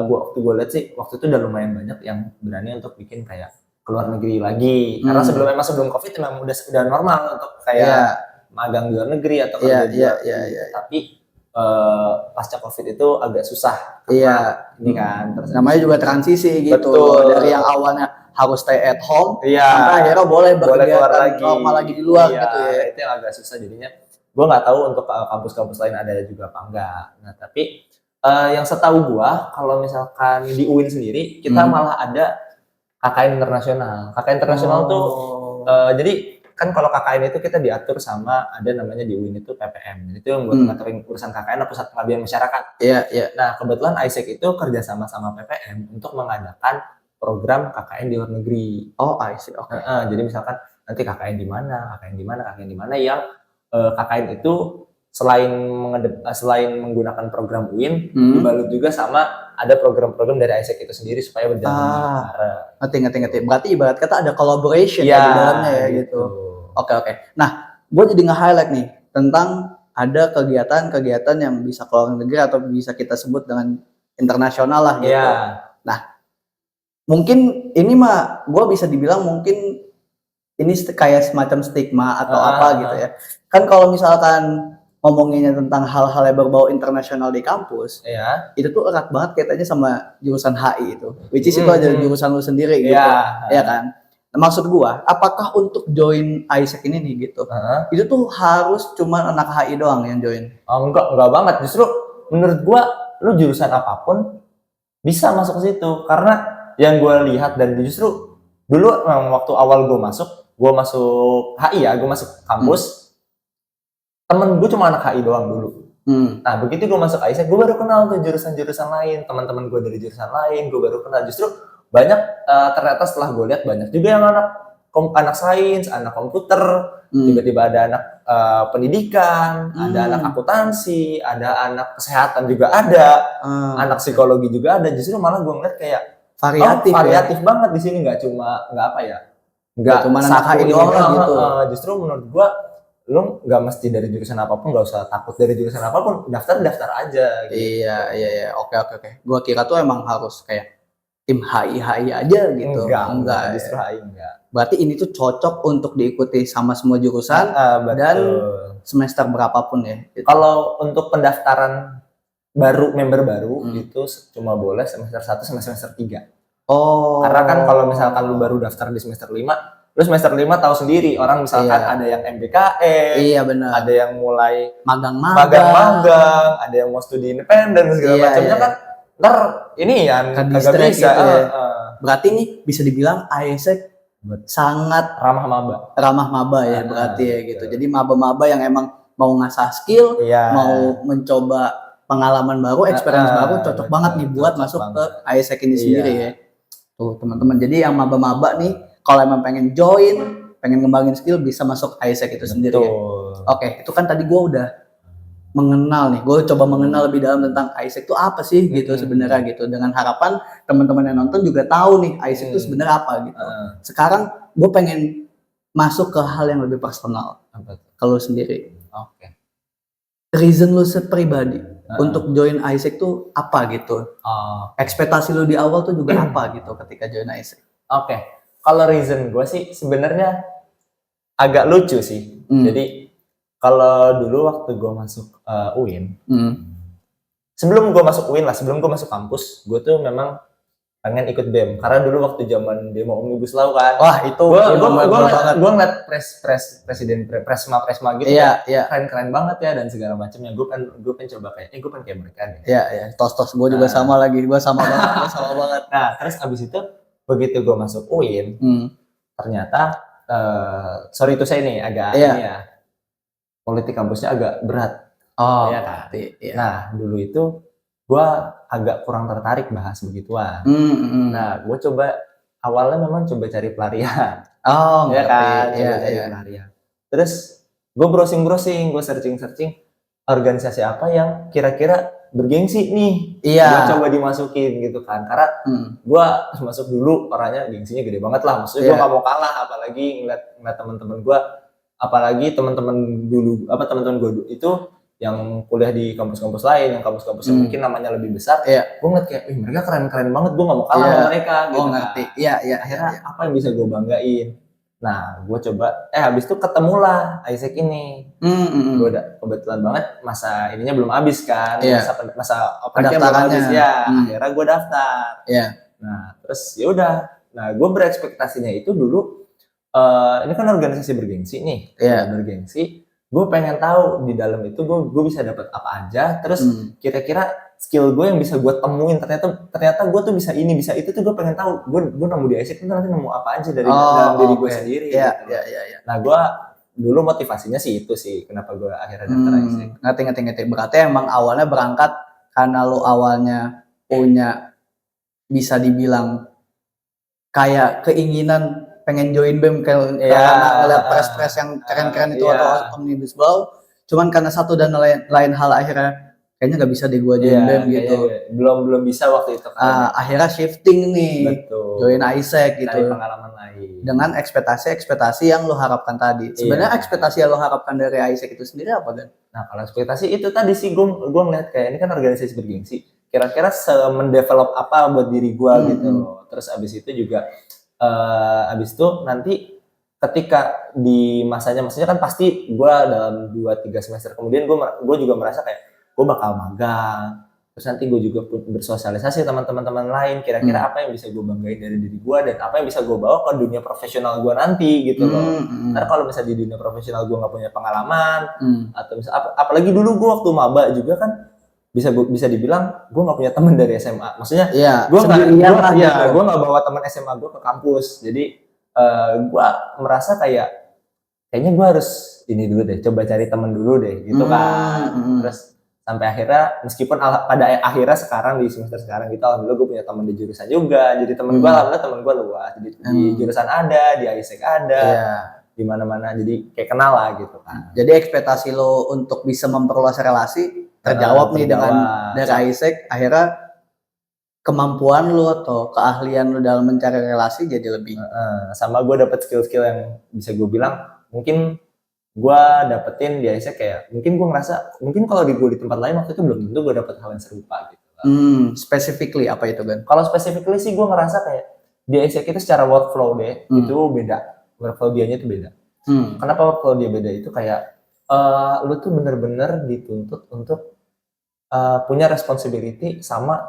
waktu gue lihat sih waktu itu udah lumayan banyak yang berani untuk bikin kayak keluar negeri lagi. Karena sebelum COVID memang udah normal untuk kayak magang di luar negeri atau kerja di luar negeri. Tapi pasca COVID itu agak susah. Ini kan. Namanya juga transisi gitu. Betul. Dari yang awalnya harus stay at home, sampai akhirnya boleh berkegiatan normal lagi di luar gitu ya. Itu yang agak susah jadinya. Gue nggak tahu untuk kampus-kampus lain ada juga apa enggak. Nah tapi yang setahu gue kalau misalkan di UIN sendiri kita malah ada KKN internasional. KKN internasional tuh jadi kan kalau KKN itu kita diatur sama ada namanya di UIN itu PPM. Jadi itu yang buat ngaturin urusan KKN atau Pusat Pengabdian Masyarakat. Nah kebetulan Isaac itu kerjasama sama PPM untuk mengadakan program KKN di luar negeri. Oh, I see. Oke. Jadi misalkan nanti KKN di mana yang KKN itu selain menggunakan program UIN, dibalut juga sama ada program-program dari Isaac itu sendiri supaya berjalan bareng. Ngerti. Berarti ibarat kata ada collaboration di dalamnya ya gitu. Oke. Nah, gue jadi nge-highlight nih tentang ada kegiatan-kegiatan yang bisa keluar negeri atau bisa kita sebut dengan internasional lah gitu. Nah, mungkin ini mah gue bisa dibilang mungkin ini kayak semacam stigma atau apa gitu ya. Kan kalau misalkan ngomonginnya tentang hal-hal yang berbau internasional di kampus, itu tuh erat banget kaitannya sama jurusan HI itu. Which is itu aja jurusan lu sendiri gitu. Ya kan? Nah, maksud gue, apakah untuk join Isaac ini nih gitu, itu tuh harus cuman anak HI doang yang join? Enggak banget. Justru menurut gue, lu jurusan apapun bisa masuk ke situ. Karena yang gue lihat dan justru dulu waktu awal gue masuk HI ya, gue masuk kampus, temen gue cuma anak HI doang dulu. Nah begitu gue masuk ISEC, gue baru kenal tuh jurusan-jurusan lain, teman-teman gue dari jurusan lain, gue baru kenal. Justru banyak ternyata setelah gue lihat banyak juga yang anak sains, anak komputer, tiba-tiba ada anak pendidikan, ada anak akuntansi, ada anak kesehatan juga ada, anak psikologi juga ada. Justru malah gue ngeliat kayak variatif banget di sini, nggak cuma anak HI doang gitu. Justru menurut gue lu nggak mesti dari jurusan apapun, nggak usah takut dari jurusan apapun, daftar aja gitu. Iya, oke. Gua kira tuh emang harus kayak tim HI aja gitu. Enggak, justru HI enggak. Berarti ini tuh cocok untuk diikuti sama semua jurusan dan semester berapapun ya gitu. Kalau untuk pendaftaran member baru itu cuma boleh semester 1 sama semester 3. Karena kan kalau misalkan lu baru daftar di semester 5, lu semester 5 tahu sendiri, orang misalkan ada yang MBKM, benar. Ada yang mulai magang-magang, ada yang mau studi independen segala macamnya kan. Ntar ini yang kagak bisa. Gitu ya. Berarti nih bisa dibilang ISEC sangat ramah maba ya berarti ya gitu. Jadi maba-maba yang emang mau ngasah skill, mau mencoba pengalaman baru, experience baru, cocok banget nih buat masuk ke ISEC ini sendiri ya. Tuh teman-teman, jadi yang maba-maba nih kalau emang pengen join, pengen ngembangin skill bisa masuk ISEC itu sendiri ya. Oke, itu kan tadi gue udah mengenal nih, gue coba mengenal lebih dalam tentang ISEC itu apa sih gitu sebenarnya gitu. Dengan harapan teman-teman yang nonton juga tahu nih ISEC itu sebenarnya apa gitu. Sekarang gue pengen masuk ke hal yang lebih personal. Kalau sendiri. Oke. Reason lu pribadi untuk join ISEC tuh apa gitu? Ekspektasi lu di awal tuh juga apa gitu ketika join ISEC? Oke. Kalau reason gue sih sebenarnya agak lucu sih. Jadi kalau dulu waktu gue masuk UIN, sebelum gue masuk kampus, gue tuh memang pengen ikut BEM. Karena dulu waktu zaman demo Omnibus Law kan. Wah itu gue ngeliat presiden presma gitu. Iya. Keren banget ya dan segala macamnya. Gue pengen coba kayak mereka deh. Iya. Tos gue juga sama lagi. Gue sama banget. Nah terus abis itu begitu gue masuk UIN, ternyata sorry itu saya nih agak ini ya, politik kampusnya agak berat. Ya kan. Nah dulu itu gue agak kurang tertarik bahas begituan. Nah gue awalnya memang coba cari pelarian. Cari pelarian. Terus gue browsing, gue searching organisasi apa yang kira-kira bergengsi nih. Gue coba dimasukin gitu kan. Karena gue masuk dulu orangnya gengsinya gede banget lah. Maksudnya gue gak mau kalah, apalagi ngeliat teman-teman gue, apalagi teman-teman gue itu yang kuliah di kampus-kampus lain, yang kampus-kampus yang mungkin namanya lebih besar. Gue ngeliat kayak, mereka keren-keren banget, gue gak mau kalah sama mereka gitu. Ngerti. Akhirnya apa yang bisa gue banggain? Nah, gue coba, habis itu ketemulah ISEC ini. Gue udah kebetulan banget masa ininya belum habis kan, masa operasinya belum habis ya. Akhirnya gue daftar. Nah, terus ya udah. Nah, gue berekspektasinya itu dulu, ini kan organisasi bergengsi nih, bergengsi. Gue pengen tahu di dalam itu gue bisa dapat apa aja. Terus kira-kira skill gue yang bisa gue temuin, ternyata gue tuh bisa ini bisa itu tuh gue pengen tahu. Gue nemu di ISEC itu nanti nemu apa aja dari dalam diri gue sendiri. Gitu. Nah gue dulu motivasinya sih itu sih kenapa gue akhirnya daftar ISEC. Ngerti. Berarti emang awalnya berangkat karena lo awalnya punya bisa dibilang kayak keinginan pengen join BEM karena ngeliat press yang keren-keren itu atau Omnibus Law. Cuman karena satu dan lain hal akhirnya kayaknya nggak bisa deh gue join BEM gitu. Belum bisa waktu itu kan. Akhirnya shifting nih. Betul. Join ISEC gitu. Cari pengalaman lain. Dengan ekspektasi yang lo harapkan tadi. Sebenarnya ekspektasi yang lo harapkan dari ISEC itu sendiri apa kan? Nah kalau ekspektasi itu tadi sih gue ngeliat kayak ini kan organisasi bergengsi. Kira-kira mendevelop apa buat diri gue gitu loh. Terus abis itu juga abis itu nanti ketika di maksudnya kan pasti gue dalam 2-3 semester kemudian gue juga merasa kayak gue bakal magang, terus nanti gue juga bersosialisasi teman-teman lain, kira-kira apa yang bisa gue banggain dari diri gue dan apa yang bisa gue bawa ke dunia profesional gue nanti gitu loh. Karena kalau misalnya di dunia profesional gue nggak punya pengalaman atau misalnya apalagi dulu gue waktu maba juga kan bisa dibilang gue nggak punya teman dari SMA, maksudnya gue nggak bawa teman SMA gue ke kampus, jadi gue merasa kayaknya gue harus ini dulu deh, coba cari temen dulu deh gitu kan. Terus sampai akhirnya meskipun pada akhirnya sekarang di semester sekarang gitu alhamdulillah gue punya teman di jurusan juga, jadi temen gue alhamdulillah temen gue luas, jadi di jurusan ada, di ISEC ada, di mana-mana, jadi kayak kenal lah gitu kan. Jadi ekspektasi lo untuk bisa memperluas relasi terjawab nih dengan dari ISEC, akhirnya kemampuan lo atau keahlian lo dalam mencari relasi jadi lebih. Sama gue dapet skill-skill yang bisa gue bilang mungkin gue dapetin di ISEC kayak mungkin gue ngerasa mungkin kalau gue di tempat lain waktu itu belum tentu gue dapet hal yang serupa gitu. Specifically apa itu kan? Kalau specifically sih gue ngerasa kayak di ISEC itu secara workflow deh itu beda, workflow dianya itu beda. Kenapa workflow dia beda itu kayak lu tuh bener-bener dituntut untuk punya responsibility sama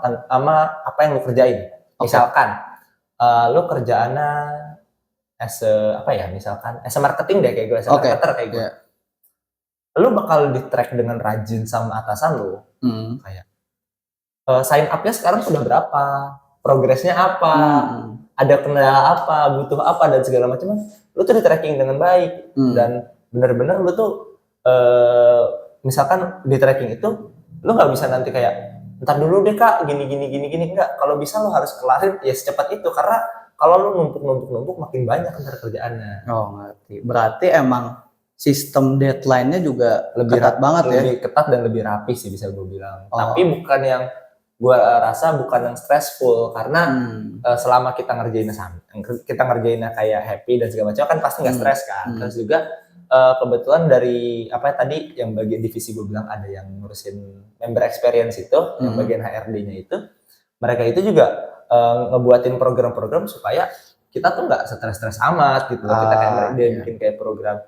apa yang lu kerjain. Misalkan lu kerjaannya as a marketing deh kayak gue, as a marketer kayak gue. Lu bakal di-track dengan rajin sama atasan lu. Kayak sign up-nya sekarang sudah berapa? Progresnya apa? Ada kendala apa? Butuh apa dan segala macam. Lu tuh di-tracking dengan baik dan benar-benar lu tuh misalkan di-tracking itu lu nggak bisa nanti kayak ntar dulu deh kak gini enggak. Kalau bisa lu harus kelarin ya secepat itu karena kalau lu numpuk makin banyak ntar kerjaannya. Oh ngerti. Berarti emang sistem deadline-nya juga lebih ketat banget ya? Lebih ketat dan lebih rapi sih bisa gue bilang. Tapi bukan yang gue rasa bukan yang stressful karena selama kita ngerjainnya kayak happy dan segala macam kan pasti nggak stres kan. Terus juga kebetulan dari tadi yang bagian divisi gue bilang ada yang ngurusin member experience itu, yang bagian HRD-nya itu, mereka itu juga ngebuatin program-program supaya kita tuh nggak stres-stres amat gitu. Kita kayak bikin kayak program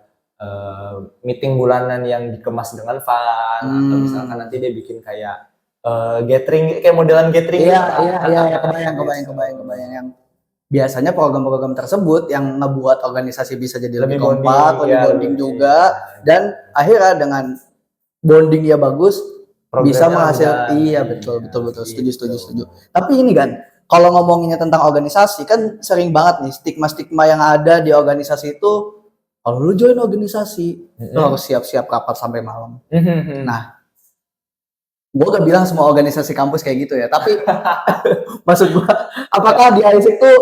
meeting bulanan yang dikemas dengan fun, atau misalkan nanti dia bikin kayak gathering kayak modelan gathering. Iya, kebayang yang biasanya program-program tersebut yang ngebuat organisasi bisa jadi lebih kompak, lebih bonding juga, dan akhirnya dengan bonding ya bagus bisa menghasilkan. Iya betul, setuju. Tapi ini kan kalau ngomonginnya tentang organisasi kan sering banget nih stigma yang ada di organisasi itu. Kalau lu join organisasi, lu harus siap-siap rapat sampai malam. Nah, gue gak bilang semua organisasi kampus kayak gitu ya, tapi maksud gue, apakah di ISEC tuh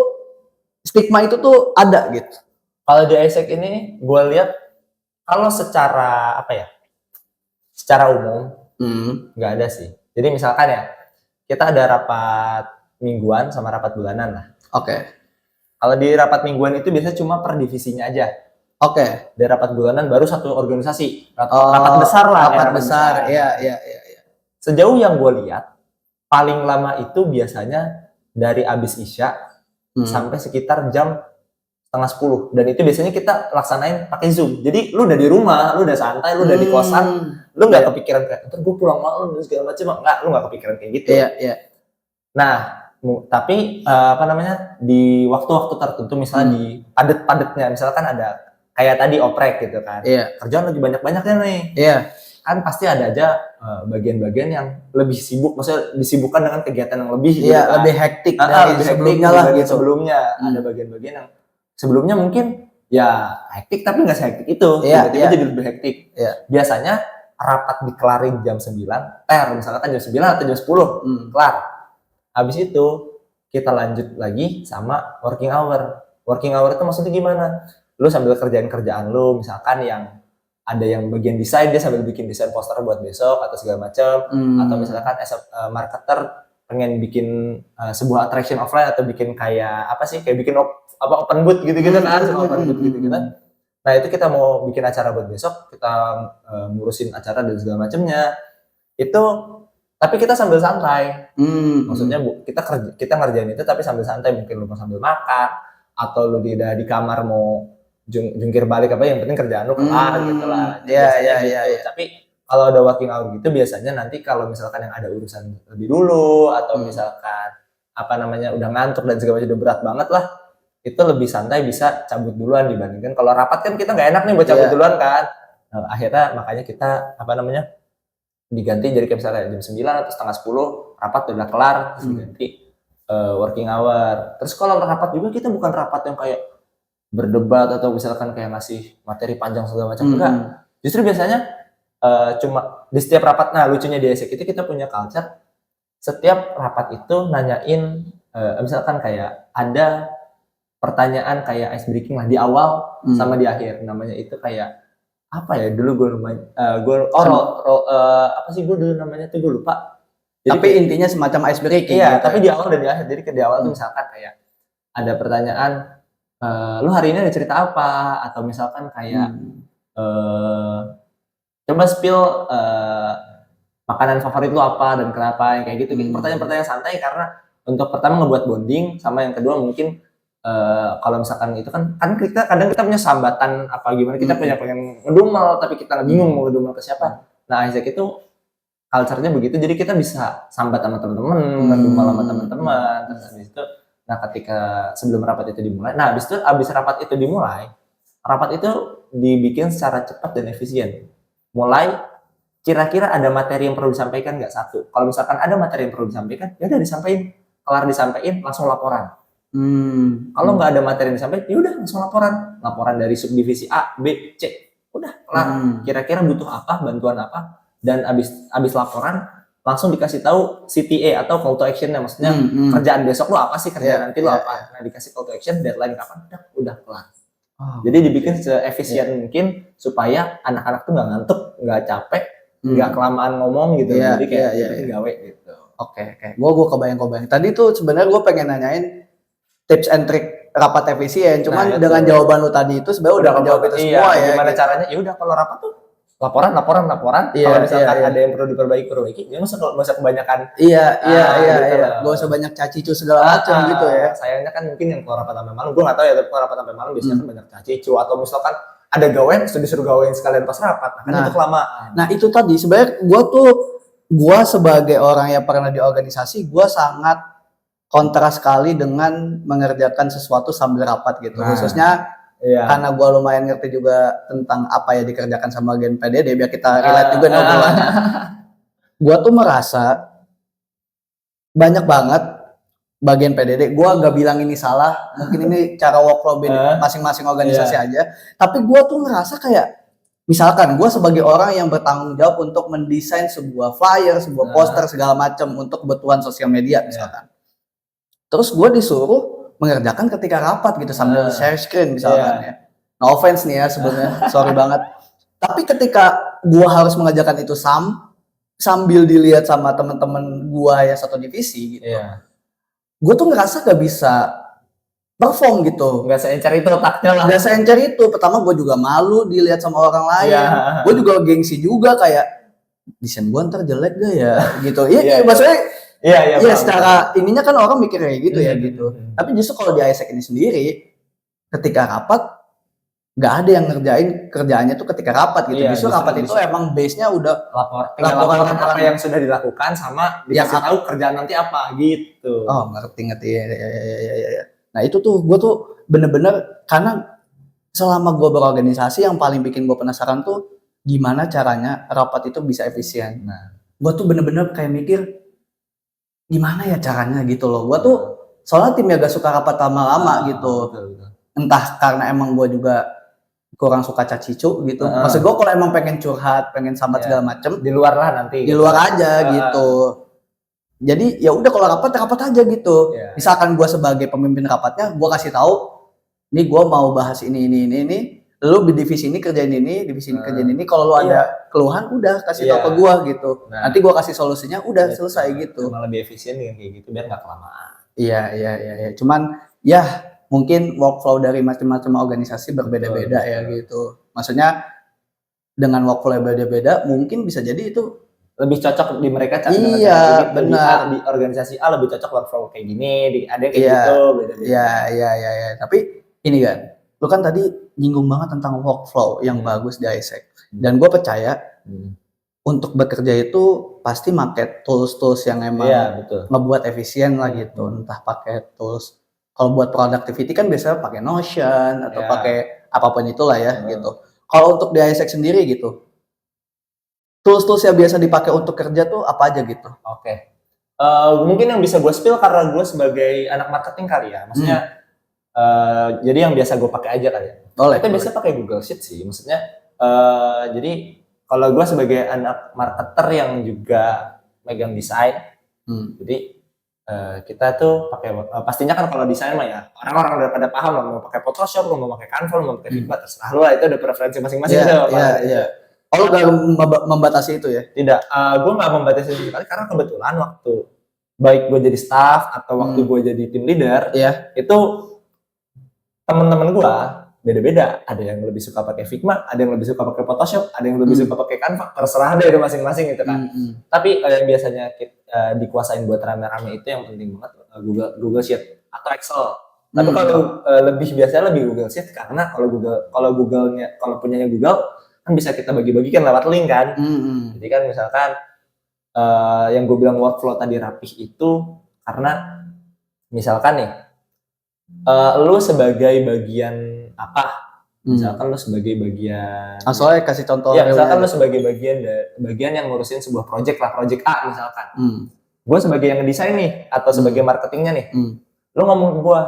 stigma itu tuh ada gitu? Kalau di ISEC ini, gue lihat kalau secara secara umum nggak ada sih. Jadi misalkan ya, kita ada rapat mingguan sama rapat bulanan lah. Kalau di rapat mingguan itu biasanya cuma per divisinya aja. Dari rapat bulanan baru satu organisasi. Rapat besar lah. Rapat besar. Iya. Sejauh yang gue lihat, paling lama itu biasanya dari abis Isya sampai sekitar jam 9:30. Dan itu biasanya kita laksanain pakai Zoom. Jadi lu udah di rumah, lu udah santai, lu udah di kosan, lu nggak kepikiran kayak, ntar gue pulang malam dan segala macam. Nggak, lu nggak kepikiran kayak gitu. Iya. Nah, tapi di waktu-waktu tertentu, misalnya di padet-padetnya, misalkan ada kayak tadi oprek gitu kan, kerjaan lagi banyak-banyaknya nih, kan pasti ada aja bagian-bagian yang lebih sibuk, maksudnya disibukkan dengan kegiatan yang lebih, lebih hektik dari sebelumnya lah gitu. Sebelumnya ada bagian-bagian yang sebelumnya mungkin ya hektik tapi nggak sehektik itu, tiba-tiba jadi lebih hektik. Biasanya rapat dikelarin jam 9, misalkan jam 9 atau jam 10, kelar. Habis itu kita lanjut lagi sama working hour. Working hour itu maksudnya gimana? Lu sambil kerjain kerjaan lu, misalkan yang ada yang bagian desain, dia sambil bikin desain poster buat besok atau segala macam, atau misalkan as a marketer pengen bikin sebuah attraction offline atau bikin kayak bikin open booth gitu-gitu kan, open booth gitu-gitu kan. Nah, itu kita mau bikin acara buat besok, kita ngurusin acara dan segala macamnya. Itu tapi kita sambil santai. Maksudnya kita ngerjain itu tapi sambil santai, mungkin lu mau sambil makan atau lu di kamar mau jungkir balik yang penting kerjaan lu kelar gitu lah. Iya. Tapi kalau ada working hour gitu biasanya nanti kalau misalkan yang ada urusan lebih dulu atau misalkan udah ngantuk dan segala macam udah berat banget lah, itu lebih santai bisa cabut duluan dibandingkan kalau rapat kan kita nggak enak nih buat cabut duluan kan. Nah, akhirnya makanya kita diganti jadi kayak misalnya jam 9 atau 9:30 rapat udah kelar, terus diganti working hour. Terus kalau rapat juga kita bukan rapat yang kayak berdebat atau misalkan kayak ngasih materi panjang segala macam. Enggak. Justru biasanya cuma di setiap rapat, nah lucunya di ISEC itu kita punya culture, setiap rapat itu nanyain, misalkan kayak ada pertanyaan kayak ice breaking lah di awal sama di akhir, namanya itu kayak apa ya dulu gue lumayan, apa sih gue dulu namanya tuh gue lupa. Jadi tapi intinya semacam ice breaking. Iya, gitu. Tapi di awal dan di akhir. Jadi di awal tuh misalkan kayak ada pertanyaan, lu hari ini ada cerita apa? Atau misalkan kayak coba spill makanan favorit lu apa dan kenapa, kayak gitu. Pertanyaan-pertanyaan santai karena untuk pertama ngebuat bonding, sama yang kedua mungkin kalau misalkan itu kan kita kadang kita punya sambatan apa gimana, kita pengen ngedumel tapi kita bingung mau ngedumel ke siapa. Nah, Isaac itu culture-nya begitu, jadi kita bisa sambat sama teman-teman, ngedumel sama teman-teman. Terus habis itu, nah ketika sebelum rapat itu dimulai, nah habis rapat itu dimulai, rapat itu dibikin secara cepat dan efisien. Mulai kira-kira ada materi yang perlu disampaikan nggak satu. Kalau misalkan ada materi yang perlu disampaikan, ya udah disampaikan, kelar disampaikan langsung laporan. Kalau nggak ada materi yang disampaikan, ya udah langsung laporan dari subdivisi A, B, C, udah kelar. Kira-kira butuh apa, bantuan apa, dan abis laporan langsung dikasih tahu CTA atau call to action-nya, maksudnya kerjaan besok lo apa sih, kerjaan nanti lo apa. Nah, dikasih call to action, deadline kapan, udah kelar. Jadi dibikin seefisien mungkin supaya anak-anak tuh nggak ngantuk, nggak capek, nggak kelamaan ngomong gitu. Jadi kayak gawe gitu. Oke. Gue kebayang. Tadi tuh sebenarnya gue pengen nanyain tips and trick rapat efisien, cuman dengan jawaban lu tadi itu sebenarnya udah menjawab itu semua ya. Gimana caranya? Ya udah kalau rapat tuh laporan. Kalau misalkan ada yang perlu diperbaiki, ya nggak usah kebanyakan. Iya. Gak usah banyak cacicu segala macam gitu ya. Sayangnya kan mungkin yang kalau rapat sampai malam, gue nggak tahu ya, tapi kalau rapat sampai malam biasanya kan banyak cacicu, atau misalkan ada gawain disuruh gawain sekalian pas rapat, kan itu kelamaan. Nah itu tadi sebenarnya gue sebagai orang yang pernah di organisasi, gue sangat kontra sekali dengan mengerjakan sesuatu sambil rapat gitu. Khususnya karena gue lumayan ngerti juga tentang apa yang dikerjakan sama bagian PDD, biar kita relate juga nih obrolannya. Gue tuh merasa banyak banget bagian PDD, gue gak bilang ini salah, mungkin ini cara workflow masing-masing organisasi aja, tapi gue tuh ngerasa kayak, misalkan gue sebagai orang yang bertanggung jawab untuk mendesain sebuah flyer, sebuah poster segala macam untuk kebutuhan sosial media misalkan. Terus gue disuruh mengerjakan ketika rapat gitu sambil share screen misalkan ya. No offense nih ya sebenarnya, sorry banget. Tapi ketika gue harus mengerjakan itu sambil dilihat sama teman-teman gue yang satu divisi gitu, gue tuh ngerasa gak bisa perform gitu. Gak seencer itu otaknya lah. Gak seencer itu. Pertama gue juga malu dilihat sama orang lain. Gue juga gengsi juga kayak desain gue ntar jelek gak ya gitu. Iya, maksudnya Iya, secara ininya kan orang mikir kayak gitu ya gitu. Tapi justru kalau di ISEC ini sendiri, ketika rapat nggak ada yang ngerjain kerjaannya tuh ketika rapat gitu. Justru rapat itu emang base-nya udah laporan apa yang sudah dilakukan sama dikasih tahu kerjaan nanti apa gitu. Oh, ngerti ya. Nah itu tuh gue tuh bener-bener, karena selama gue berorganisasi yang paling bikin gue penasaran tuh gimana caranya rapat itu bisa efisien. Nah, gue tuh bener-bener kayak mikir gimana ya caranya gitu loh. Gue tuh soalnya timnya gak suka rapat lama-lama gitu. Betul. Entah karena emang gue juga kurang suka cacicu gitu. Maksud gue kalau emang pengen curhat, pengen sambat segala macem, di luar lah nanti. Di luar aja gitu. Jadi ya udah kalau rapat aja gitu. Misalkan gue sebagai pemimpin rapatnya, gue kasih tahu, nih gue mau bahas ini. Lu di divisi ini kerjain ini, divisi ini kerjain ini. Kalau lu ada keluhan, udah kasih tahu ke gue gitu. Nanti gue kasih solusinya, udah selesai gitu. Malah lebih efisien dengan kayak gitu, biar nggak kelamaan. Iya. Cuman ya mungkin workflow dari macam-macam organisasi berbeda-beda ya gitu. Maksudnya dengan workflow yang beda-beda, mungkin bisa jadi itu lebih cocok di mereka. Iya, benar. Di organisasi A lebih cocok workflow kayak gini, ada yang kayak gitu. Iya. Tapi ini kan, lu kan tadi nyinggung banget tentang workflow yang bagus di ISEC. Dan gue percaya untuk bekerja itu pasti pakai tools yang emang ngebuat efisien lah gitu. Entah pakai tools, kalau buat productivity kan biasanya pakai Notion atau pakai apapun itulah ya gitu. Kalau untuk di ISEC sendiri gitu, tools yang biasa dipakai untuk kerja tuh apa aja gitu? Mungkin yang bisa gue spill karena gue sebagai anak marketing kali ya. Maksudnya jadi yang biasa gue pakai aja kali ya. Boleh. Kita biasa pakai Google Sheet sih, maksudnya. Jadi kalau gue sebagai anak marketer yang juga megang desain, jadi kita tuh pakai pastinya kan kalau desain mah ya orang-orang udah pada paham lah, mau pakai Photoshop, mau pakai Canva, mau pakai Figma, terserah lu lah, itu ada preferensi masing-masing. Iya. Oh, lu gak membatasi itu ya? Tidak, gue nggak membatasi itu sekali karena kebetulan waktu baik gue jadi staff atau waktu gue jadi tim leader, itu teman-teman gue beda-beda. Ada yang lebih suka pakai Figma, ada yang lebih suka pakai Photoshop, ada yang lebih suka pakai Canva, terserah deh masing-masing gitu kan. Tapi yang biasanya dikuasain buat rame-rame itu yang penting banget Google Sheet atau Excel. Tapi kalau lebih biasanya lebih Google Sheet karena kalau punyanya Google kan bisa kita bagi-bagikan lewat link kan. Jadi kan misalkan yang gue bilang workflow tadi rapih itu karena misalkan nih lu sebagai bagian apa? Misalkan lu sebagai bagian soalnya kasih contoh. Ya, misalkan lu sebagai bagian yang ngurusin sebuah project A misalkan. Gue sebagai yang ngedesain nih atau sebagai marketingnya nih. Lu ngomong ke gue,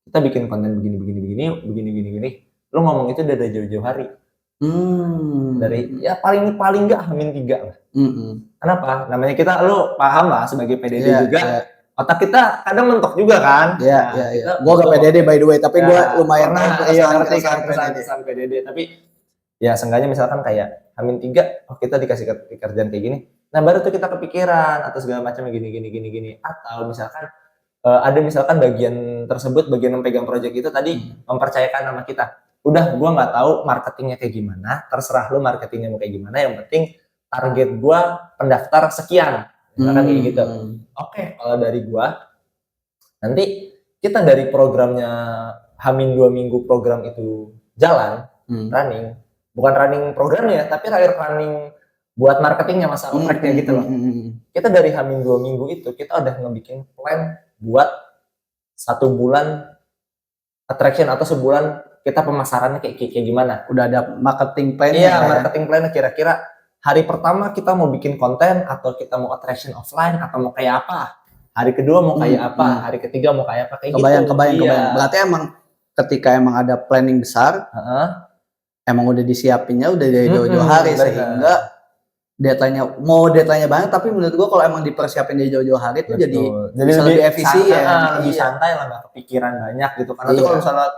kita bikin konten begini. Lu ngomong itu dari jauh-jauh hari. Dari ya paling enggak H-3 lah. Kenapa? Namanya kita, lu paham lah sebagai PDD juga. Otak kita kadang mentok juga kan. Iya. Gue gak PDD by the way, tapi gue lumayan ngerti kan kesan PDD. Tapi ya seenggaknya misalkan kayak H-3, kita dikasih kerjaan kayak gini. Nah baru tuh kita kepikiran atau segala macam gini. Atau misalkan ada misalkan bagian tersebut, bagian yang pegang project itu tadi mempercayakan sama kita. Udah, gue nggak tahu marketingnya kayak gimana, terserah lu marketingnya mau kayak gimana. Yang penting target gue pendaftar sekian. Misalkan kayak gitu. Oke, kalau dari gua nanti kita dari programnya H-2 minggu program itu jalan, running, bukan running programnya, tapi running buat marketingnya masa oprek gitu loh. Kita dari H-2 minggu itu kita udah ngebikin plan buat 1 bulan attraction atau sebulan kita pemasarannya kayak gimana. Udah ada marketing plan. Iya, marketing plan kira-kira hari pertama kita mau bikin konten atau kita mau attraction offline atau mau kayak apa? Hari kedua mau kayak apa? Hari ketiga mau kayak apa? Kayak kebayang. Berarti emang ketika emang ada planning besar, emang udah disiapinnya udah dari jauh-jauh hari sehingga deadline-nya banyak, tapi menurut gua kalau emang dipersiapin dari jauh-jauh hari itu jadi lebih efisien, lebih santai lah, nggak kepikiran banyak gitu. Karena tuh kalau misalnya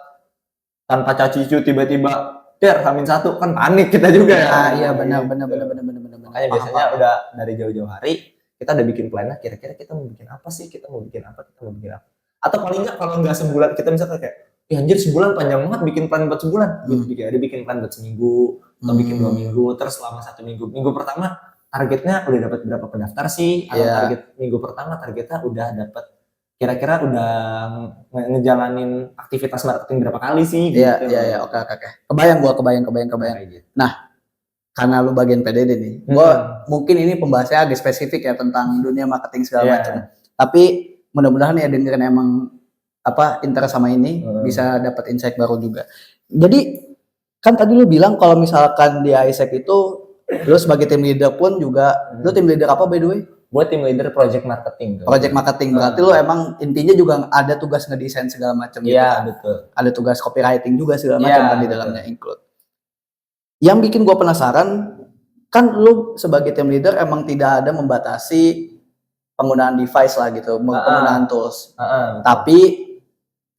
tanpa caci-cu tiba-tiba H-1 kan panik kita juga ya. Iya benar. Makanya biasanya udah dari jauh-jauh hari kita udah bikin plannya, kira-kira kita mau bikin apa sih, kita mau bikin apa. Atau paling nggak kalau nggak sebulan kita misalnya kayak, anjir sebulan panjang banget bikin plan buat sebulan. Ada bikin plan buat seminggu atau bikin 2 minggu, terus selama 1 minggu. Minggu pertama targetnya udah dapat berapa pendaftar sih? Atau target minggu pertama targetnya udah dapat kira-kira udah ngejalanin aktivitas marketing berapa kali sih gitu. Iya, oke. Kebayang. Gitu. Nah, karena lu bagian PDD nih, gua mungkin ini pembahasannya agak spesifik ya tentang dunia marketing segala macam. Tapi mudah-mudahan ya dengerin emang interest sama ini bisa dapat insight baru juga. Jadi kan tadi lu bilang kalau misalkan di ISEC itu lu sebagai tim leader pun juga, lu tim leader apa by the way? Buat tim leader project marketing. Project marketing berarti lu emang intinya juga ada tugas ngedesain segala macam gitu. Iya, betul. Ada tugas copywriting juga segala macam kan di dalamnya include. Yang bikin gua penasaran kan lu sebagai tim leader emang tidak ada membatasi penggunaan device lah gitu, penggunaan tools. Tapi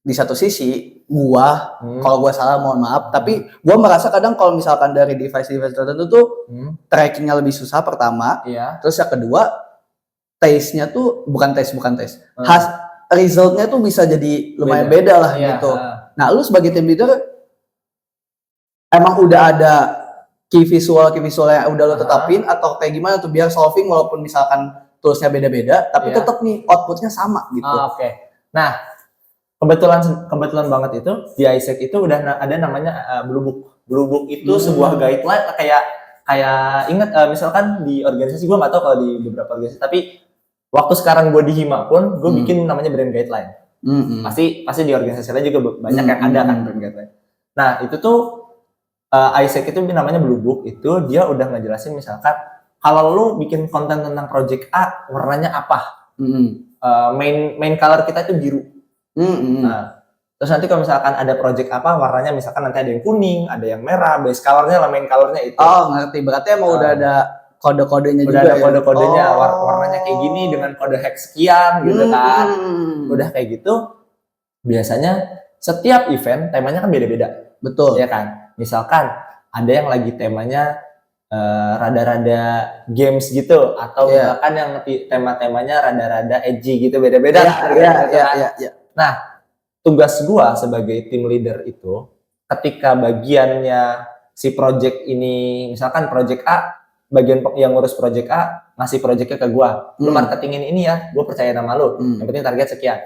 di satu sisi gua kalau gua salah mohon maaf, tapi gua merasa kadang kalau misalkan dari device tertentu tuh trackingnya lebih susah pertama. Terus yang kedua taste-nya tuh bukan taste. Resultnya tuh bisa jadi lumayan beda lah gitu. Nah, lu sebagai tim leader emang udah ada key visual yang udah lo tetapin atau kayak gimana tuh biar solving walaupun misalkan toolsnya beda-beda, tapi tetap nih outputnya sama gitu. Oke. Nah, kebetulan banget itu di ISEC itu udah ada namanya Blue Book. Blue Book itu sebuah guideline kayak ingat misalkan di organisasi gue nggak tahu kalau di beberapa organisasi, tapi waktu sekarang gue di Hima pun gue bikin namanya brand guideline. Pasti di organisasi lain juga banyak yang ada kan brand guideline. Nah itu tuh ISEC itu namanya Blue Book, itu dia udah ngejelasin misalkan kalau lu bikin konten tentang project A warnanya apa, main color kita itu biru. Nah Terus nanti kalau misalkan ada project apa, warnanya misalkan nanti ada yang kuning, ada yang merah, base colornya lah, main colornya itu. Oh, ngerti. Berarti emang udah ada kode-kodenya udah juga ada ya? kode-kodenya, warnanya kayak gini dengan kode hex sekian gitu kan. Udah kayak gitu, biasanya setiap event temanya kan beda-beda. Betul. Ya kan? Misalkan ada yang lagi temanya rada-rada games gitu, atau misalkan yang tema-temanya rada-rada edgy gitu, beda-beda lah. Iya. Nah, tugas gua sebagai tim leader itu, ketika bagiannya si project ini, misalkan project A, bagian yang ngurus project A ngasih projectnya ke gua, lu marketingin ini ya, gua percaya nama lu, yang penting target sekian.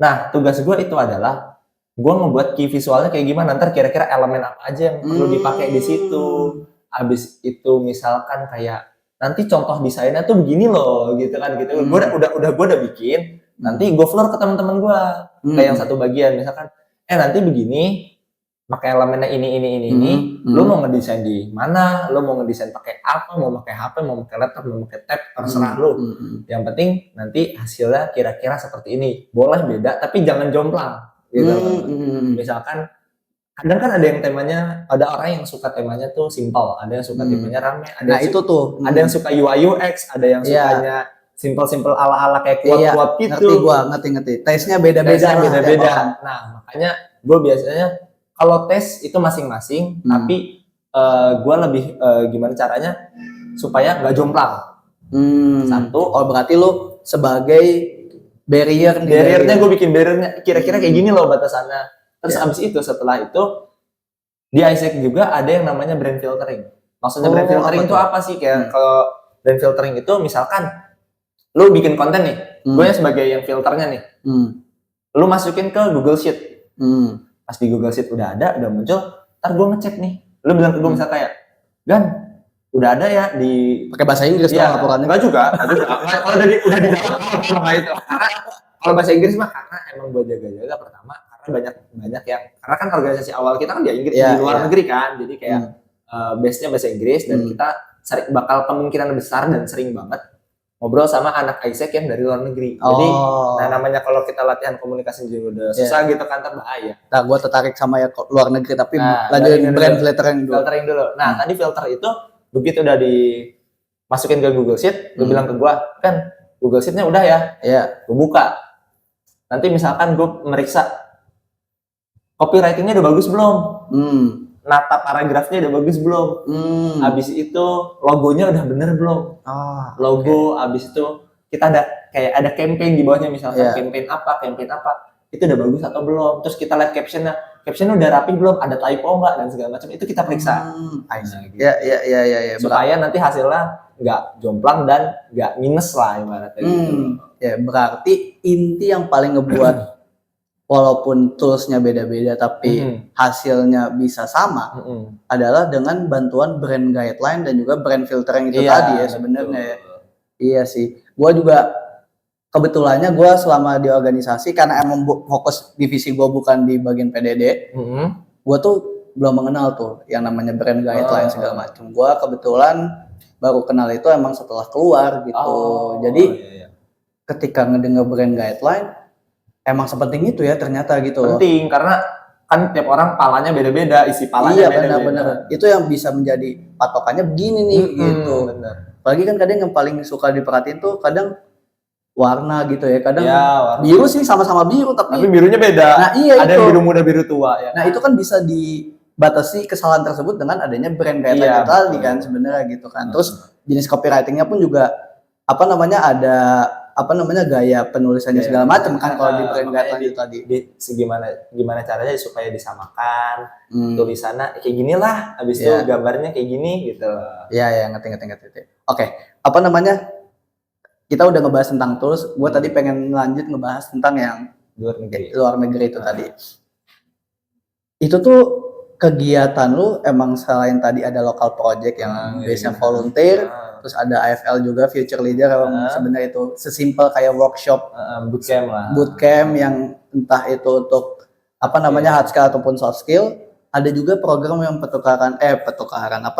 Nah, tugas gua itu adalah gua ngebuat key visualnya kayak gimana, ntar kira-kira elemen apa aja yang perlu dipakai di situ. Habis itu misalkan kayak nanti contoh desainnya tuh begini loh gitu kan gitu. Gua udah bikin, nanti gue floor ke teman-teman gue kayak yang satu bagian, misalkan nanti begini pakai elemennya ini, lu mau ngedesain di mana, lu mau ngedesain pakai apa, mau pakai HP, mau pakai laptop, mau pakai tab, terserah lu. Yang penting nanti hasilnya kira-kira seperti ini, boleh beda tapi jangan jomplang gitu. Misalkan kadang kan ada yang temanya, ada orang yang suka temanya tuh simple, ada yang suka temanya rame, ada yang ada yang suka UI UX, ada yang sukanya simple ala-ala kayak quote-quote gitu. Ngerti. Taste-nya beda-beda. Nah, makanya gue biasanya kalau tes itu masing-masing, tapi gue lebih gimana caranya supaya nggak jomplang. Satu, berarti lu sebagai barriernya gue bikin barriernya kira-kira kayak gini loh batasannya. Terus abis itu, setelah itu di ISEC juga ada yang namanya brand filtering. Maksudnya brand filtering itu apa sih? Kayak kalau brand filtering itu misalkan lu bikin konten nih, gue sebagai yang filternya nih, lu masukin ke Google Sheet. Pas di Google Sheet udah muncul, ntar gue ngecek nih, lu bilang ke gue misal kayak, Gan, udah ada ya di pakai bahasa Inggris ya, laporannya? Enggak juga. Kalau udah di dalam itu. Kalau bahasa Inggris mah karena emang gue jaga-jaga pertama, karena banyak yang, karena kan organisasi awal kita kan di Inggris, di luar negeri kan, jadi kayak base-nya bahasa Inggris, dan kita bakal kemungkinan besar dan sering banget ngobrol sama anak ISEC yang dari luar negeri. Jadi namanya kalau kita latihan komunikasi juga udah susah gitu kan, berbahaya. Nah, gue tertarik sama ya luar negeri, tapi lanjutin brand filtering dulu. Nah, tadi filter itu begitu udah dimasukin ke Google Sheet, gue bilang ke gue, kan Google Sheet-nya udah ya, gue buka. Nanti misalkan gue meriksa copywriting-nya udah bagus belum? Nata paragrafnya udah bagus belum? Habis itu logonya udah bener belum? Logo, habis itu kita ada campaign di bawahnya, misalkan campaign apa, itu udah bagus atau belum? Terus kita lihat captionnya udah rapi belum? Ada typo nggak dan segala macam, itu kita periksa. Gitu. Ya. Supaya nanti hasilnya nggak jomplang dan nggak minus lah ibaratnya. Gitu. Ya, berarti inti yang paling ngebuat walaupun toolsnya beda-beda tapi hasilnya bisa sama adalah dengan bantuan brand guideline dan juga brand filtering itu tadi ya sebenarnya ya. Iya sih. Gua juga kebetulannya selama di organisasi, karena emang fokus divisi gua bukan di bagian PDD, gua tuh belum mengenal tuh yang namanya brand guideline segala macam. Gua kebetulan baru kenal itu emang setelah keluar gitu. Jadi ketika ngedenger brand guideline, emang sepenting itu ya ternyata gitu. Penting, karena kan tiap orang palanya beda-beda, isi palanya beda-beda. Iya benar. Itu yang bisa menjadi patokannya begini nih gitu. Benar. Apalagi kan kadang yang paling suka diperhatiin tuh kadang warna gitu ya. Kadang warna. biru sih sama-sama biru tapi birunya beda. Nah, iya ada itu. yang biru muda, biru tua ya. Nah, itu kan bisa dibatasi kesalahan tersebut dengan adanya brand guideline tadi kan sebenarnya gitu kan. Terus jenis copywriting-nya pun juga ada gaya penulisannya segala macam kan kalau di brand guideline itu tadi. Gimana caranya supaya disamakan tulisannya kayak gini lah, habis itu gambarnya kayak gini gitu. Iya, ngerti. Oke, kita udah ngebahas tentang tools, gue tadi pengen lanjut ngebahas tentang yang luar negeri itu tadi. Itu tuh kegiatan lu emang selain tadi ada local project yang biasanya volunteer, terus ada AFL juga, future leader, sebenarnya itu sesimpel kayak workshop, bootcamp yang entah itu untuk hard skill ataupun soft skill. Ada juga program yang pertukaran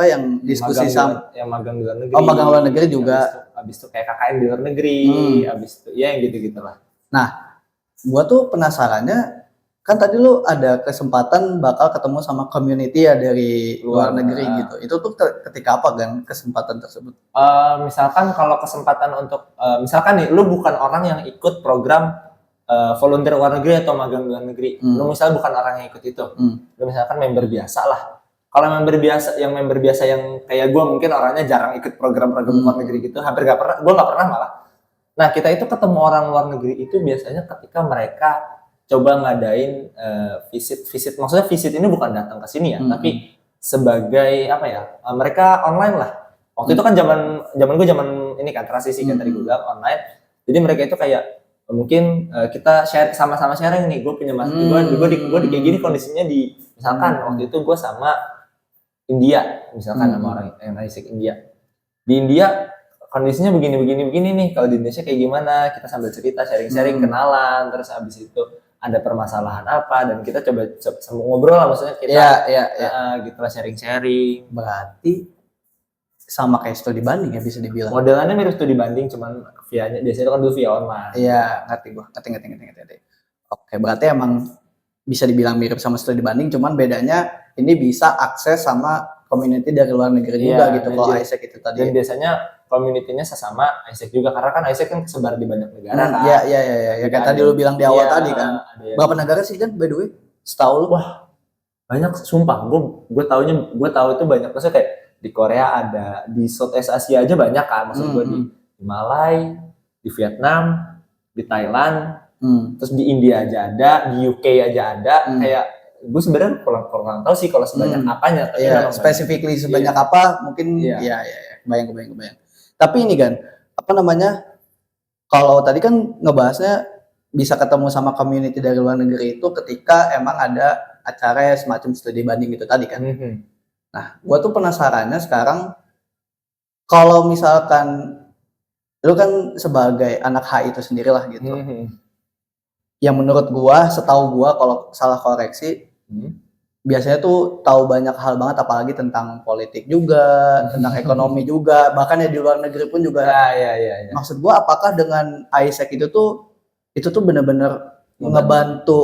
yang diskusi sama yang magang di luar negeri. Magang luar negeri juga. Habis itu kayak KKN di luar negeri, habis itu ya yang gitu-gitulah. Nah, gua tuh penasarannya kan tadi lu ada kesempatan bakal ketemu sama community ya dari luar negeri gitu. Itu tuh ketika apa kan kesempatan tersebut? Misalkan kalau kesempatan untuk misalkan nih lu bukan orang yang ikut program volunteer luar negeri atau magang luar negeri. Lu misalnya bukan orang yang ikut itu. Lu misalkan member biasa lah. Kalau member biasa yang kayak gue mungkin orangnya jarang ikut program-program luar negeri gitu, hampir gak pernah, gue gak pernah malah. Nah kita itu ketemu orang luar negeri itu biasanya ketika mereka coba ngadain visit, maksudnya visit ini bukan datang ke sini ya, tapi sebagai apa ya, mereka online lah. Waktu itu kan zaman ini kan transisi kan tadi gue bilang online. Jadi mereka itu kayak mungkin kita sama-sama sharing nih, gue punya masalah, gue di kayak gini kondisinya di misalkan waktu itu gue sama India, misalkan sama orang yang Isaac India. Di India kondisinya begini nih, kalau di Indonesia kayak gimana, kita sambil cerita, sharing-sharing, kenalan, terus habis itu ada permasalahan apa, dan kita coba ngobrol lah, maksudnya kita gitu lah, sharing-sharing. Berarti sama kayak studi banding ya bisa dibilang. Modelannya mirip studi banding, cuman biasanya itu kan dulu via online. Iya, ngerti. Oke, berarti emang bisa dibilang mirip sama studi banding, cuman bedanya ini bisa akses sama community dari luar negeri juga gitu kalau Isaac itu tadi. Dan biasanya community-nya sesama Isaac juga, karena kan Isaac kan sebar di banyak negara kan. Iya. Kayak tadi lu bilang di awal tadi kan. Berapa negara sih kan by the way? Setahu lu? Wah, banyak sumpah. Gue tahu itu banyak. Maksudnya kayak di Korea ada, di Southeast Asia aja banyak kan. Maksud gue di Malai, di Vietnam, di Thailand, terus di India aja ada, di UK aja ada. Kayak gue sebenarnya kurang tahu sih kalau sebanyak apanya. Iya, specifically sebanyak apa mungkin. Iya. Kebayang. Tapi ini kan apa namanya? Kalau tadi kan ngebahasnya bisa ketemu sama community dari luar negeri itu ketika emang ada acara semacam studi banding itu tadi kan. Nah, gue tuh penasarannya sekarang kalau misalkan lu kan sebagai anak HI itu sendiri lah gitu. Yang menurut gue, setahu gue kalau salah koreksi, biasanya tuh tahu banyak hal banget, apalagi tentang politik juga, tentang ekonomi juga, bahkan ya di luar negeri pun juga. Ya. Maksud gue, apakah dengan Isaac itu tuh benar-benar ngebantu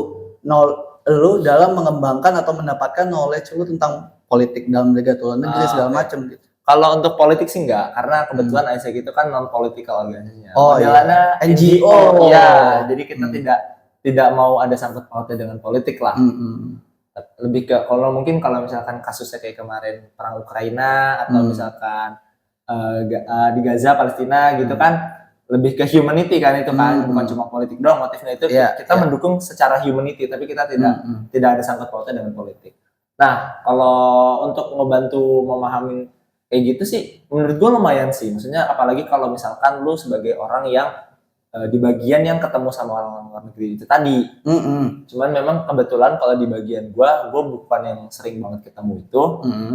lu dalam mengembangkan atau mendapatkan knowledge lu tentang politik dalam negara luar negeri segala macam gitu. Kalau untuk politik sih enggak, karena kebetulan Isaac itu kan non political organisasinya. Oh iya. NGO. Ya, jadi kita tidak mau ada sangkut pautnya dengan politik lah. Lebih ke kalau misalkan kasusnya kayak kemarin perang Ukraina atau misalkan di Gaza Palestina gitu kan, lebih ke humanity kan itu kan, bukan cuma politik doang motifnya itu. Kita mendukung secara humanity, tapi kita tidak ada sangkut pautnya dengan politik. Nah, kalau untuk ngebantu memahami kayak gitu sih, menurut gue lumayan sih. Maksudnya apalagi kalau misalkan lu sebagai orang yang di bagian yang ketemu sama orang luar negeri itu tadi. Cuman memang kebetulan kalau di bagian gue bukan yang sering banget ketemu itu.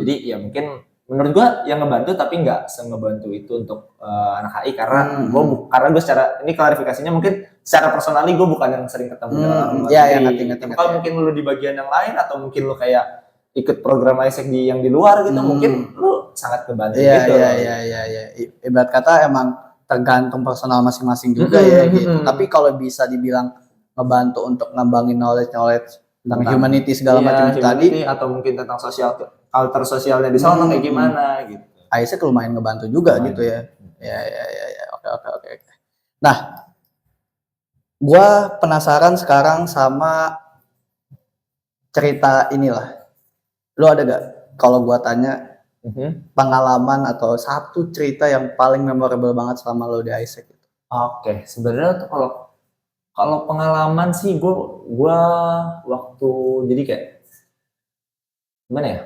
Jadi ya mungkin menurut gue yang ngebantu, tapi nggak ngebantu itu untuk anak HI, karena gue secara ini klarifikasinya mungkin secara personally gue bukan yang sering ketemu dengan orang luar negeri. Kalau mungkin lu di bagian yang lain atau mungkin lu kayak ikut program Isaac yang di luar gitu, mungkin lu sangat kebantu gitu. Iya. Ibarat kata emang tergantung personal masing-masing juga ya gitu. Tapi kalau bisa dibilang ngebantu untuk ngembangin knowledge tentang humanity segala macam tadi, atau mungkin tentang culture sosialnya di sana kayak gimana gitu. Isaac lumayan ngebantu juga gitu ya. Ya. Oke. Nah, gua penasaran sekarang sama cerita inilah. Lu ada gak kalau gua tanya pengalaman atau satu cerita yang paling memorable banget selama lo di Isaac itu? Oke, sebenarnya tuh kalau pengalaman sih gua waktu jadi kayak gimana ya?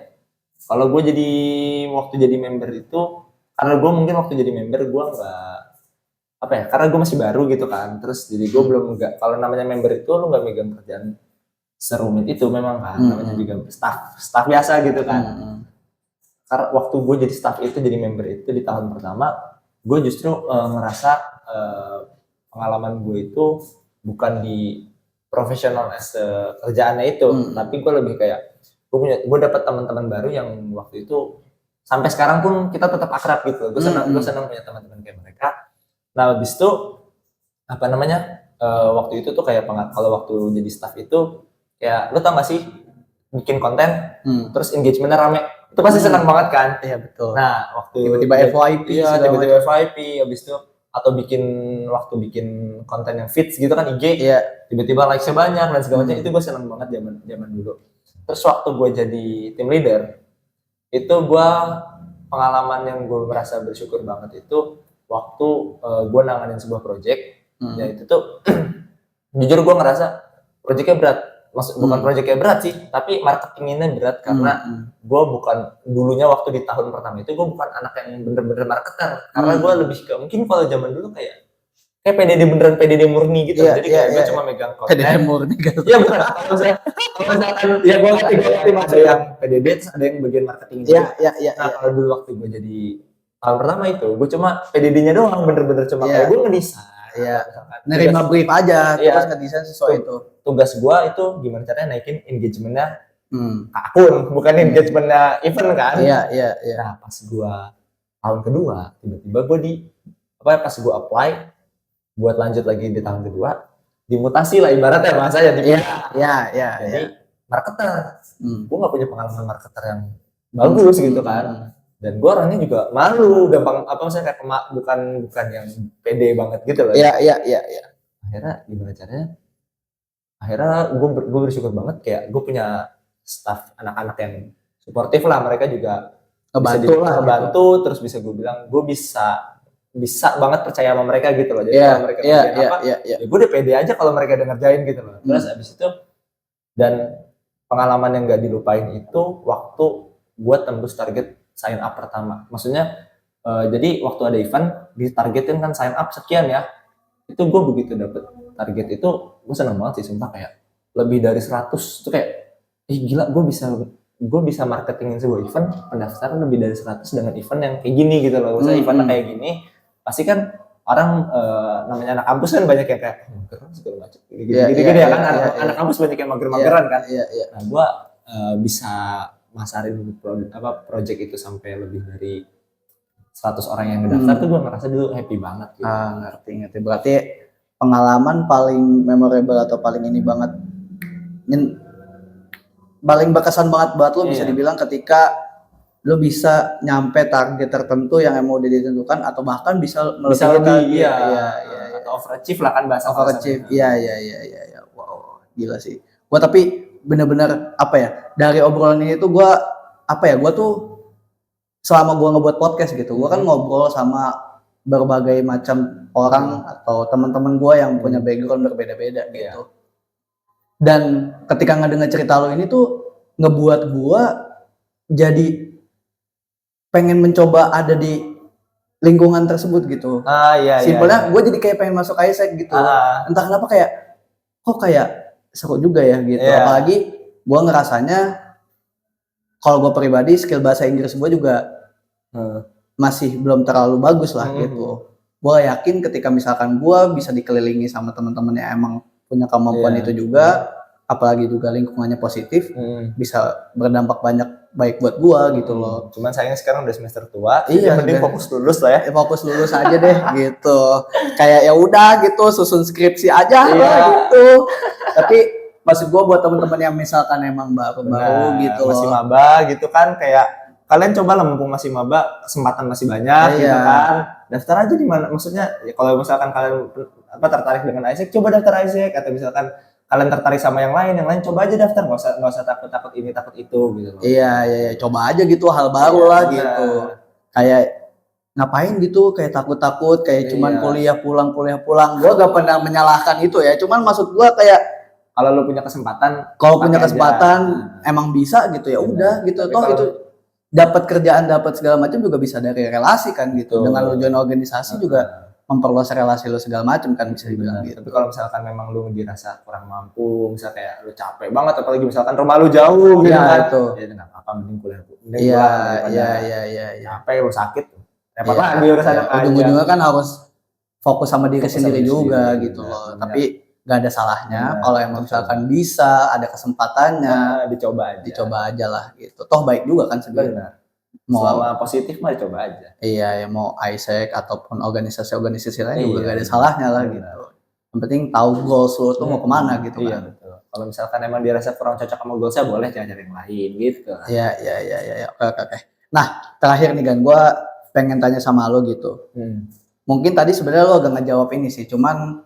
Kalau gue waktu jadi member itu, karena gue mungkin waktu jadi member gue nggak apa ya, karena gue masih baru gitu kan, terus jadi gue belum kalau namanya member itu lu nggak megang kerjaan serumit itu memang kan, namanya juga staff biasa gitu kan. Karena waktu gue jadi staff itu, jadi member itu di tahun pertama, gue justru ngerasa pengalaman gue itu bukan di profesional kerjaannya itu, tapi gue lebih kayak gue dapat teman-teman baru yang waktu itu sampai sekarang pun kita tetap akrab gitu. Gue senang punya teman-teman kayak mereka. Nah habis itu waktu itu tuh kayak kalau waktu jadi staff itu kayak lu tau gak sih bikin konten terus engagementnya rame, itu pasti senang banget kan? Iya betul. Nah waktu tiba-tiba FYP, tiba-tiba FYP, habis itu atau bikin konten yang fits gitu kan IG, tiba-tiba likes-nya banyak dan segala macam, itu gue senang banget zaman dulu. Terus waktu gue jadi team leader, itu gue pengalaman yang gue merasa bersyukur banget itu waktu gue nanganin sebuah project, ya itu tuh jujur gue ngerasa projectnya berat. Bukan proyeknya berat sih, tapi marketingnya berat karena gue bukan dulunya waktu di tahun pertama itu gue bukan anak yang bener-bener marketer, karena gue lebih ke mungkin kalau zaman dulu kayak PDD beneran PDD murni gitu, jadi kayak gue cuma megang konten. PDD murni gitu. Iya benar. Kalau misalkan ya gue ngerti ada yang PDD terus ada yang bagian marketing juga. Iya. Nah kalau dulu waktu gue jadi tahun pertama itu gue cuma PDD-nya doang, bener-bener cuma kayak gue ngedesain. Iya. Nerima brief aja, terus ngedesain sesuai itu. Tugas gua itu gimana caranya naikin engagementnya ke akun, bukan engagementnya event kan? Iya. Nah pas gua tahun kedua, tiba-tiba gua pas gua apply buat lanjut lagi di tahun kedua, dimutasi lah ibaratnya bahasanya. Iya. Jadi marketer, gua nggak punya pengalaman marketer yang bagus gitu kan. Dan gue orangnya juga malu, gampang maksudnya kayak bukan yang pede banget gitu loh. Iya. Akhirnya gimana caranya? Akhirnya gue bersyukur banget kayak gue punya staff anak-anak yang suportif lah, mereka juga ngebantu gitu. Terus bisa gue bilang gue bisa banget percaya sama mereka gitu loh. Jadi kalau mereka ya gue udah pede aja kalau mereka udah ngerjain gitu loh. Terus abis itu, dan pengalaman yang gak dilupain itu waktu gue tembus target sign up pertama. Maksudnya jadi waktu ada event ditargetin kan sign up sekian ya. Itu gue begitu dapet target itu gue seneng banget sih, sumpah, kayak lebih dari 100 tuh kayak gila, gue bisa marketingin sebuah event, pendaftaran lebih dari 100 dengan event yang kayak gini gitu loh. Misalnya eventnya kayak gini, pasti kan orang namanya anak kampus kan banyak yang kayak mageran segala macam gitu ya kan. Anak kampus banyak yang mager-mageran kan. Nah gue bisa masarin project itu sampai lebih dari 100 orang yang ngedaftar tuh gue ngerasa dulu happy banget gitu. Ngerti. Berarti pengalaman paling memorable atau paling ini banget, paling berkesan banget buat lo bisa dibilang ketika lo bisa nyampe target tertentu yang emang udah ditentukan, atau bahkan bisa lebih atau overachieve lah kan bahasa overachieve. Iya. Wow, gila sih. Gua tapi bener-bener dari obrolan ini tuh gua tuh selama gua ngebuat podcast gitu, gua kan ngobrol sama berbagai macam orang atau teman-teman gua yang punya background berbeda-beda gitu. Dan ketika ngedenger cerita lo ini tuh ngebuat gua jadi pengen mencoba ada di lingkungan tersebut gitu. Simpelnya gue jadi kayak pengen masuk ISEC gitu. Entah kenapa kok seru juga ya gitu. Apalagi gue ngerasanya kalau gue pribadi skill bahasa Inggris gue juga masih belum terlalu bagus lah gitu. Gue yakin ketika misalkan gue bisa dikelilingi sama teman-teman yang emang punya kemampuan itu juga, apalagi juga lingkungannya positif, bisa berdampak baik buat gua gitu loh. Cuman sayangnya sekarang udah semester tua, mending fokus lulus lah ya. Fokus lulus aja deh gitu. Kayak ya udah gitu, susun skripsi aja lah gitu. Tapi maksud gua buat teman-teman yang misalkan emang baru gitu masih maba gitu kan, kayak kalian coba lah, mumpung masih maba, kesempatan masih banyak gitu kan. Daftar aja di mana, maksudnya ya kalau misalkan kalian tertarik dengan ISEC, coba daftar ISEC, atau misalkan kalian tertarik sama yang lain coba aja daftar, nggak usah takut ini takut itu gitu loh. Iya, coba aja gitu, hal baru lah gitu. Kayak ngapain gitu, kayak takut kayak cuman kuliah pulang. Gua gak pernah menyalahkan itu ya, cuman maksud gua kayak kalau lu punya kesempatan, emang bisa gitu ya udah gitu. Toh itu dapat kerjaan, dapat segala macam juga bisa dari relasi kan gitu. Dengan lu join organisasi juga memperluas relasi lo segala macam kan, bisa dibilang gitu. Tapi kalau misalkan memang lu dirasa kurang mampu, misalnya kayak lu capek banget, apalagi misalkan rumah lu jauh gitu kan, ya nggak apa-apa, mending kuliah capek lu sakit, repot lagi urusannya. Ujung-ujungnya kan harus fokus sama diri sendiri juga gitu loh. Tapi nggak ada salahnya kalau emang misalkan bisa, ada kesempatannya, dicoba aja lah gitu. Toh baik juga kan sebenarnya. Selama positif mah coba aja. Iya, ya mau ISEC ataupun organisasi lain juga gak ada salahnya lah gitu. Yang penting tahu goals lo tuh mau kemana gitu kan. Betul. Kalau misalkan emang dirasa kurang cocok sama goalsnya, boleh cari yang lain gitu. Iya. Oke. Nah, terakhir nih Gan, gue pengen tanya sama lo gitu. Mungkin tadi sebenarnya lo agak ngejawab ini sih, cuman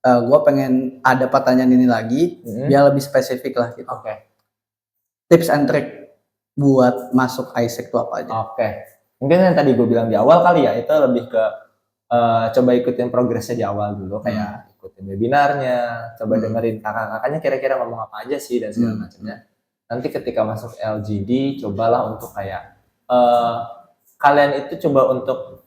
gue pengen ada pertanyaan ini lagi, biar lebih spesifik lah gitu. Oke. Tips and trick buat masuk ISEC itu apa aja? Oke. Mungkin yang tadi gue bilang di awal kali ya, itu lebih ke coba ikutin progresnya di awal dulu, kayak ikutin webinarnya, coba dengerin kakak-kakaknya kira-kira ngomong apa aja sih dan segala macamnya. Nanti ketika masuk LGD, cobalah untuk kayak kalian itu coba untuk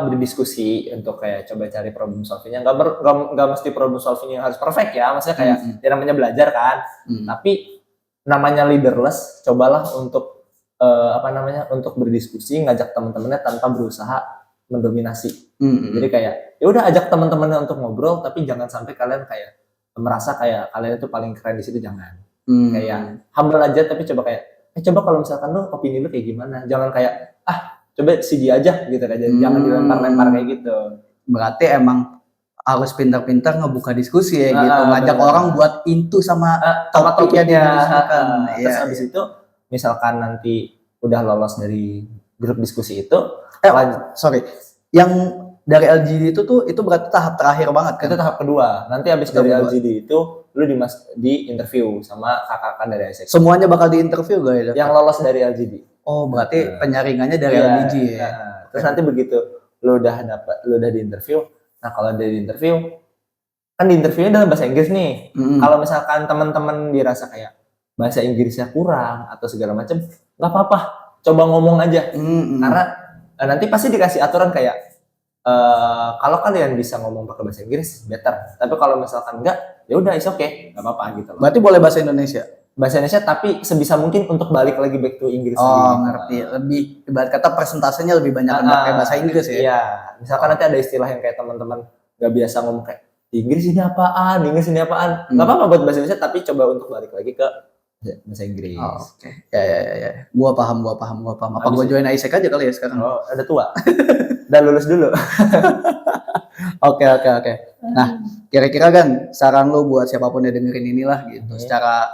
berdiskusi, untuk kayak coba cari problem solvingnya. Nggak mesti problem solving yang harus perfect ya, maksudnya kayak ya namanya belajar kan. Tapi namanya leaderless, cobalah untuk untuk berdiskusi, ngajak teman-temannya tanpa berusaha mendominasi. Jadi kayak ya udah ajak teman-temannya untuk ngobrol, tapi jangan sampai kalian kayak merasa kayak kalian itu paling keren di situ, jangan. Kayak humble aja, tapi coba kayak coba kalau misalkan lu opini lu kayak gimana, jangan kayak coba si dia aja gitu aja, jangan dilempar-lempar kayak gitu. Berarti emang harus pintar-pintar ngebuka diskusi ya gitu, ngajak orang buat into sama topik yang didiskusikan. Terus habis itu misalkan nanti udah lolos dari grup diskusi itu, yang dari LGD itu berarti tahap terakhir banget kan? Itu tahap kedua. Nanti habis dari LGD itu lu di interview sama kakak-kakak dari ISEC. Semuanya bakal di interview gak ya? Yang lolos dari LGD. Oh, berarti penyaringannya dari LGD ya. Terus nanti begitu lu udah di interview. Nah, kalau dari interview kan di interviewnya dalam bahasa Inggris nih. Kalau misalkan teman-teman dirasa kayak bahasa Inggrisnya kurang atau segala macam, nggak apa-apa, coba ngomong aja. Karena nanti pasti dikasih aturan kayak kalau kalian bisa ngomong pakai bahasa Inggris better, tapi kalau misalkan enggak, ya udah, is okay, nggak apa-apa gitu loh. Berarti boleh bahasa Indonesia? Bahasa Indonesia, tapi sebisa mungkin untuk balik lagi back to Inggris. Ngerti. Lebih ibarat kata persentasenya lebih banyak pakai bahasa Inggris ya. Iya, misalkan nanti ada istilah yang kayak teman-teman nggak biasa ngomong kayak Inggris ini apaan, nggak apa-apa buat bahasa Indonesia, tapi coba untuk balik lagi ke bahasa Inggris. Oke. Ya. Gua paham. Apa gua join ISEC aja kali ya sekarang? Oh, udah tua. Udah lulus dulu. Oke. Nah, kira-kira kan saran lu buat siapapun yang dengerin inilah gitu, secara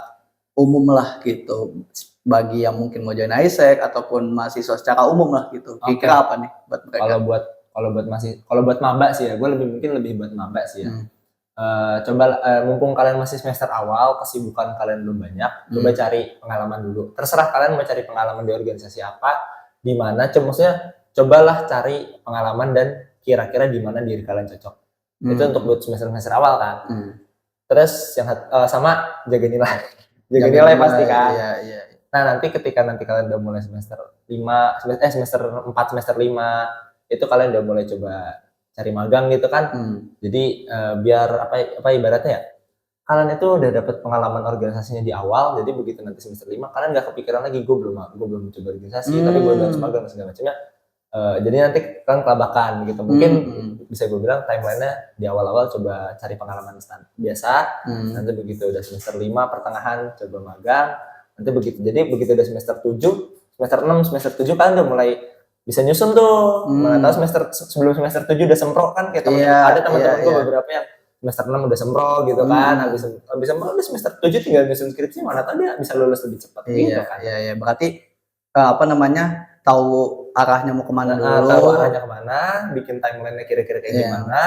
umum lah gitu, bagi yang mungkin mau join ISEC ataupun mahasiswa secara umum lah gitu. Kira-kira apa nih buat mereka? Kalau buat maba sih ya, gue lebih buat maba sih ya. Coba mumpung kalian masih semester awal, kesibukan kalian belum banyak, coba cari pengalaman dulu. Terserah kalian mau cari pengalaman di organisasi apa, di mana, maksudnya cobalah cari pengalaman dan kira-kira di mana diri kalian cocok. Itu untuk buat semester awal kan. Terus yang sama jaga nilai. Jaga nilai pasti kan. Iya. Nah, nanti ketika kalian udah mulai semester 4, semester 5, itu kalian udah mulai coba cari magang gitu kan. Jadi biar apa ibaratnya ya, kalian itu udah dapat pengalaman organisasinya di awal, jadi begitu nanti semester 5 kalian nggak kepikiran lagi gue belum coba organisasi, tapi gue udah magang dan segala macamnya. Jadi nanti kalian kelabakan gitu. Mungkin bisa gue bilang timeline-nya di awal-awal coba cari pengalaman biasa, nanti begitu udah semester 5 pertengahan coba magang, nanti begitu udah semester 7, semester 6, semester 7 kalian udah mulai bisa nyusun tuh. Mana tahu sebelum semester 7 udah sempro kan, kayak ada teman-teman gue beberapa yang semester 6 udah sempro gitu kan. Habis sempro udah semester 7 tinggal nyusun skripsi, mana tahu dia bisa lulus lebih cepat gitu kan. Iya. Berarti tahu arahnya mau kemana dulu. Tahu arahnya kemana, bikin timeline-nya kira-kira kayak gimana.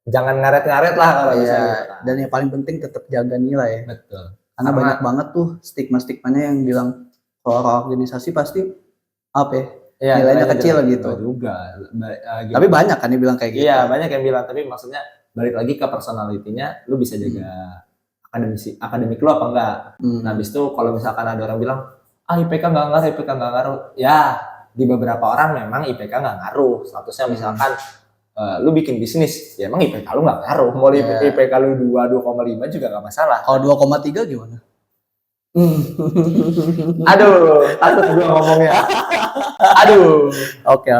Jangan ngaret-ngaret lah kalau bisa gitu. Dan yang paling penting tetap jaga nilai. Betul. Karena banyak banget tuh stigma-stigmanya yang bilang kalau organisasi pasti nilainya kecil gitu. Juga. Tapi banyak kan yang bilang kayak gitu. Iya, banyak yang bilang, tapi maksudnya balik lagi ke personality-nya, lu bisa jaga akademik lu apa enggak. Nah, habis itu kalau misalkan ada orang bilang, IPK nggak ngaruh. Ya, di beberapa orang memang IPK nggak ngaruh. Statusnya misalkan lu bikin bisnis, ya emang IPK lu nggak ngaruh. Mau IPK lu 2,5 juga nggak masalah. Kalau 2,3 gimana? Aduh, takut gue ngomongnya. Aduh. Oke.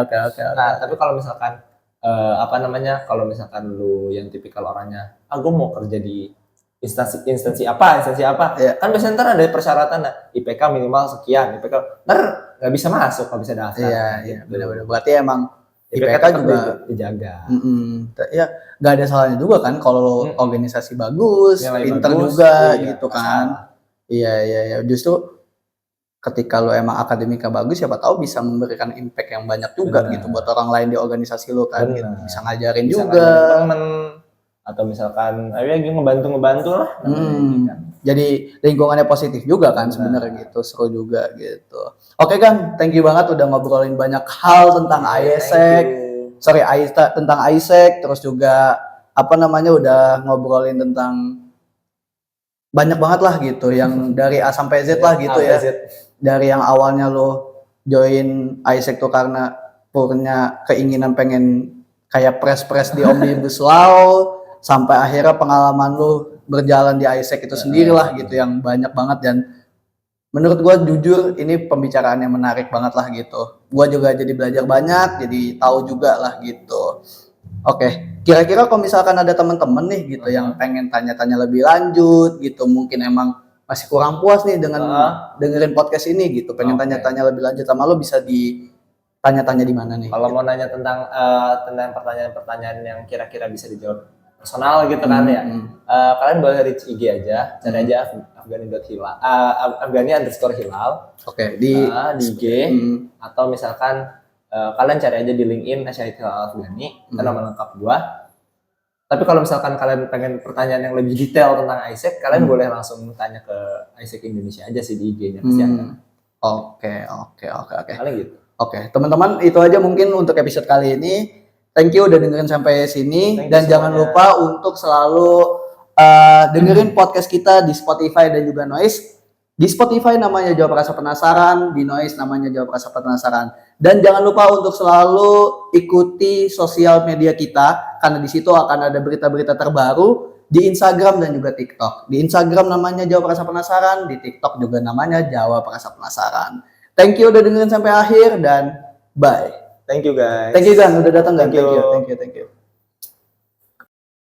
Nah, tapi kalau misalkan kalau misalkan lu yang tipikal orangnya, gue mau kerja di instansi apa, kan biasanya ntar ada persyaratan, IPK minimal sekian, IPK ntar nggak bisa masuk, nggak bisa daftar. Iya, benar-benar. Berarti emang IPK juga dijaga. Ya nggak ada salahnya juga kan kalau organisasi bagus, nilai pinter bagus, juga iya, gitu kan. Iya. Justru ketika lo emang akademika bagus, siapa tahu bisa memberikan impact yang banyak juga gitu buat orang lain di organisasi lo kan. Gitu. Bisa ngajarin bisa juga. Ngajarin temen atau misalkan ngebantu lah. Jadi lingkungannya positif juga kan sebenarnya gitu, seru juga gitu. Oke kan, thank you banget udah ngobrolin banyak hal tentang ISEC. Tentang ISEC, terus juga udah ngobrolin tentang banyak banget lah gitu, yang dari A sampai Z lah gitu ya. Dari yang awalnya lo join ISEC tuh karena punya keinginan pengen kayak press di Omnibus Law, sampai akhirnya pengalaman lo berjalan di ISEC itu sendiri lah gitu, yang banyak banget. Dan menurut gue jujur ini pembicaraan yang menarik banget lah gitu. Gue juga jadi belajar banyak, jadi tahu juga lah gitu. Oke, kira-kira kalau misalkan ada teman-teman nih gitu yang pengen tanya-tanya lebih lanjut gitu, mungkin emang masih kurang puas nih dengan dengerin podcast ini gitu, pengen tanya-tanya lebih lanjut sama lo, bisa ditanya-tanya di mana nih? Kalau mau nanya tentang pertanyaan-pertanyaan yang kira-kira bisa dijawab personal gitu kan ya, kalian boleh reach IG aja, cari aja Afgani_Hilal. Oke, di IG, atau misalkan kalian cari aja di LinkedIn Syahid Hilal Afgani, itu nama lengkap gua. Tapi kalau misalkan kalian pengen pertanyaan yang lebih detail tentang ISEC, kalian boleh langsung tanya ke ISEC Indonesia aja sih di IG-nya pasti ada. Oke. Paling gitu. Oke, teman-teman, itu aja mungkin untuk episode kali ini. Thank you udah dengerin sampai sini, dan jangan lupa untuk selalu dengerin podcast kita di Spotify dan juga Noise. Di Spotify namanya Jawab Rasa Penasaran, di Noise namanya Jawab Rasa Penasaran. Dan jangan lupa untuk selalu ikuti sosial media kita, karena di situ akan ada berita-berita terbaru di Instagram dan juga TikTok. Di Instagram namanya Jawab Rasa Penasaran, di TikTok juga namanya Jawab Rasa Penasaran. Thank you udah dengerin sampai akhir, dan bye. Thank you guys. Thank you Gan, udah datang Gan. Thank you.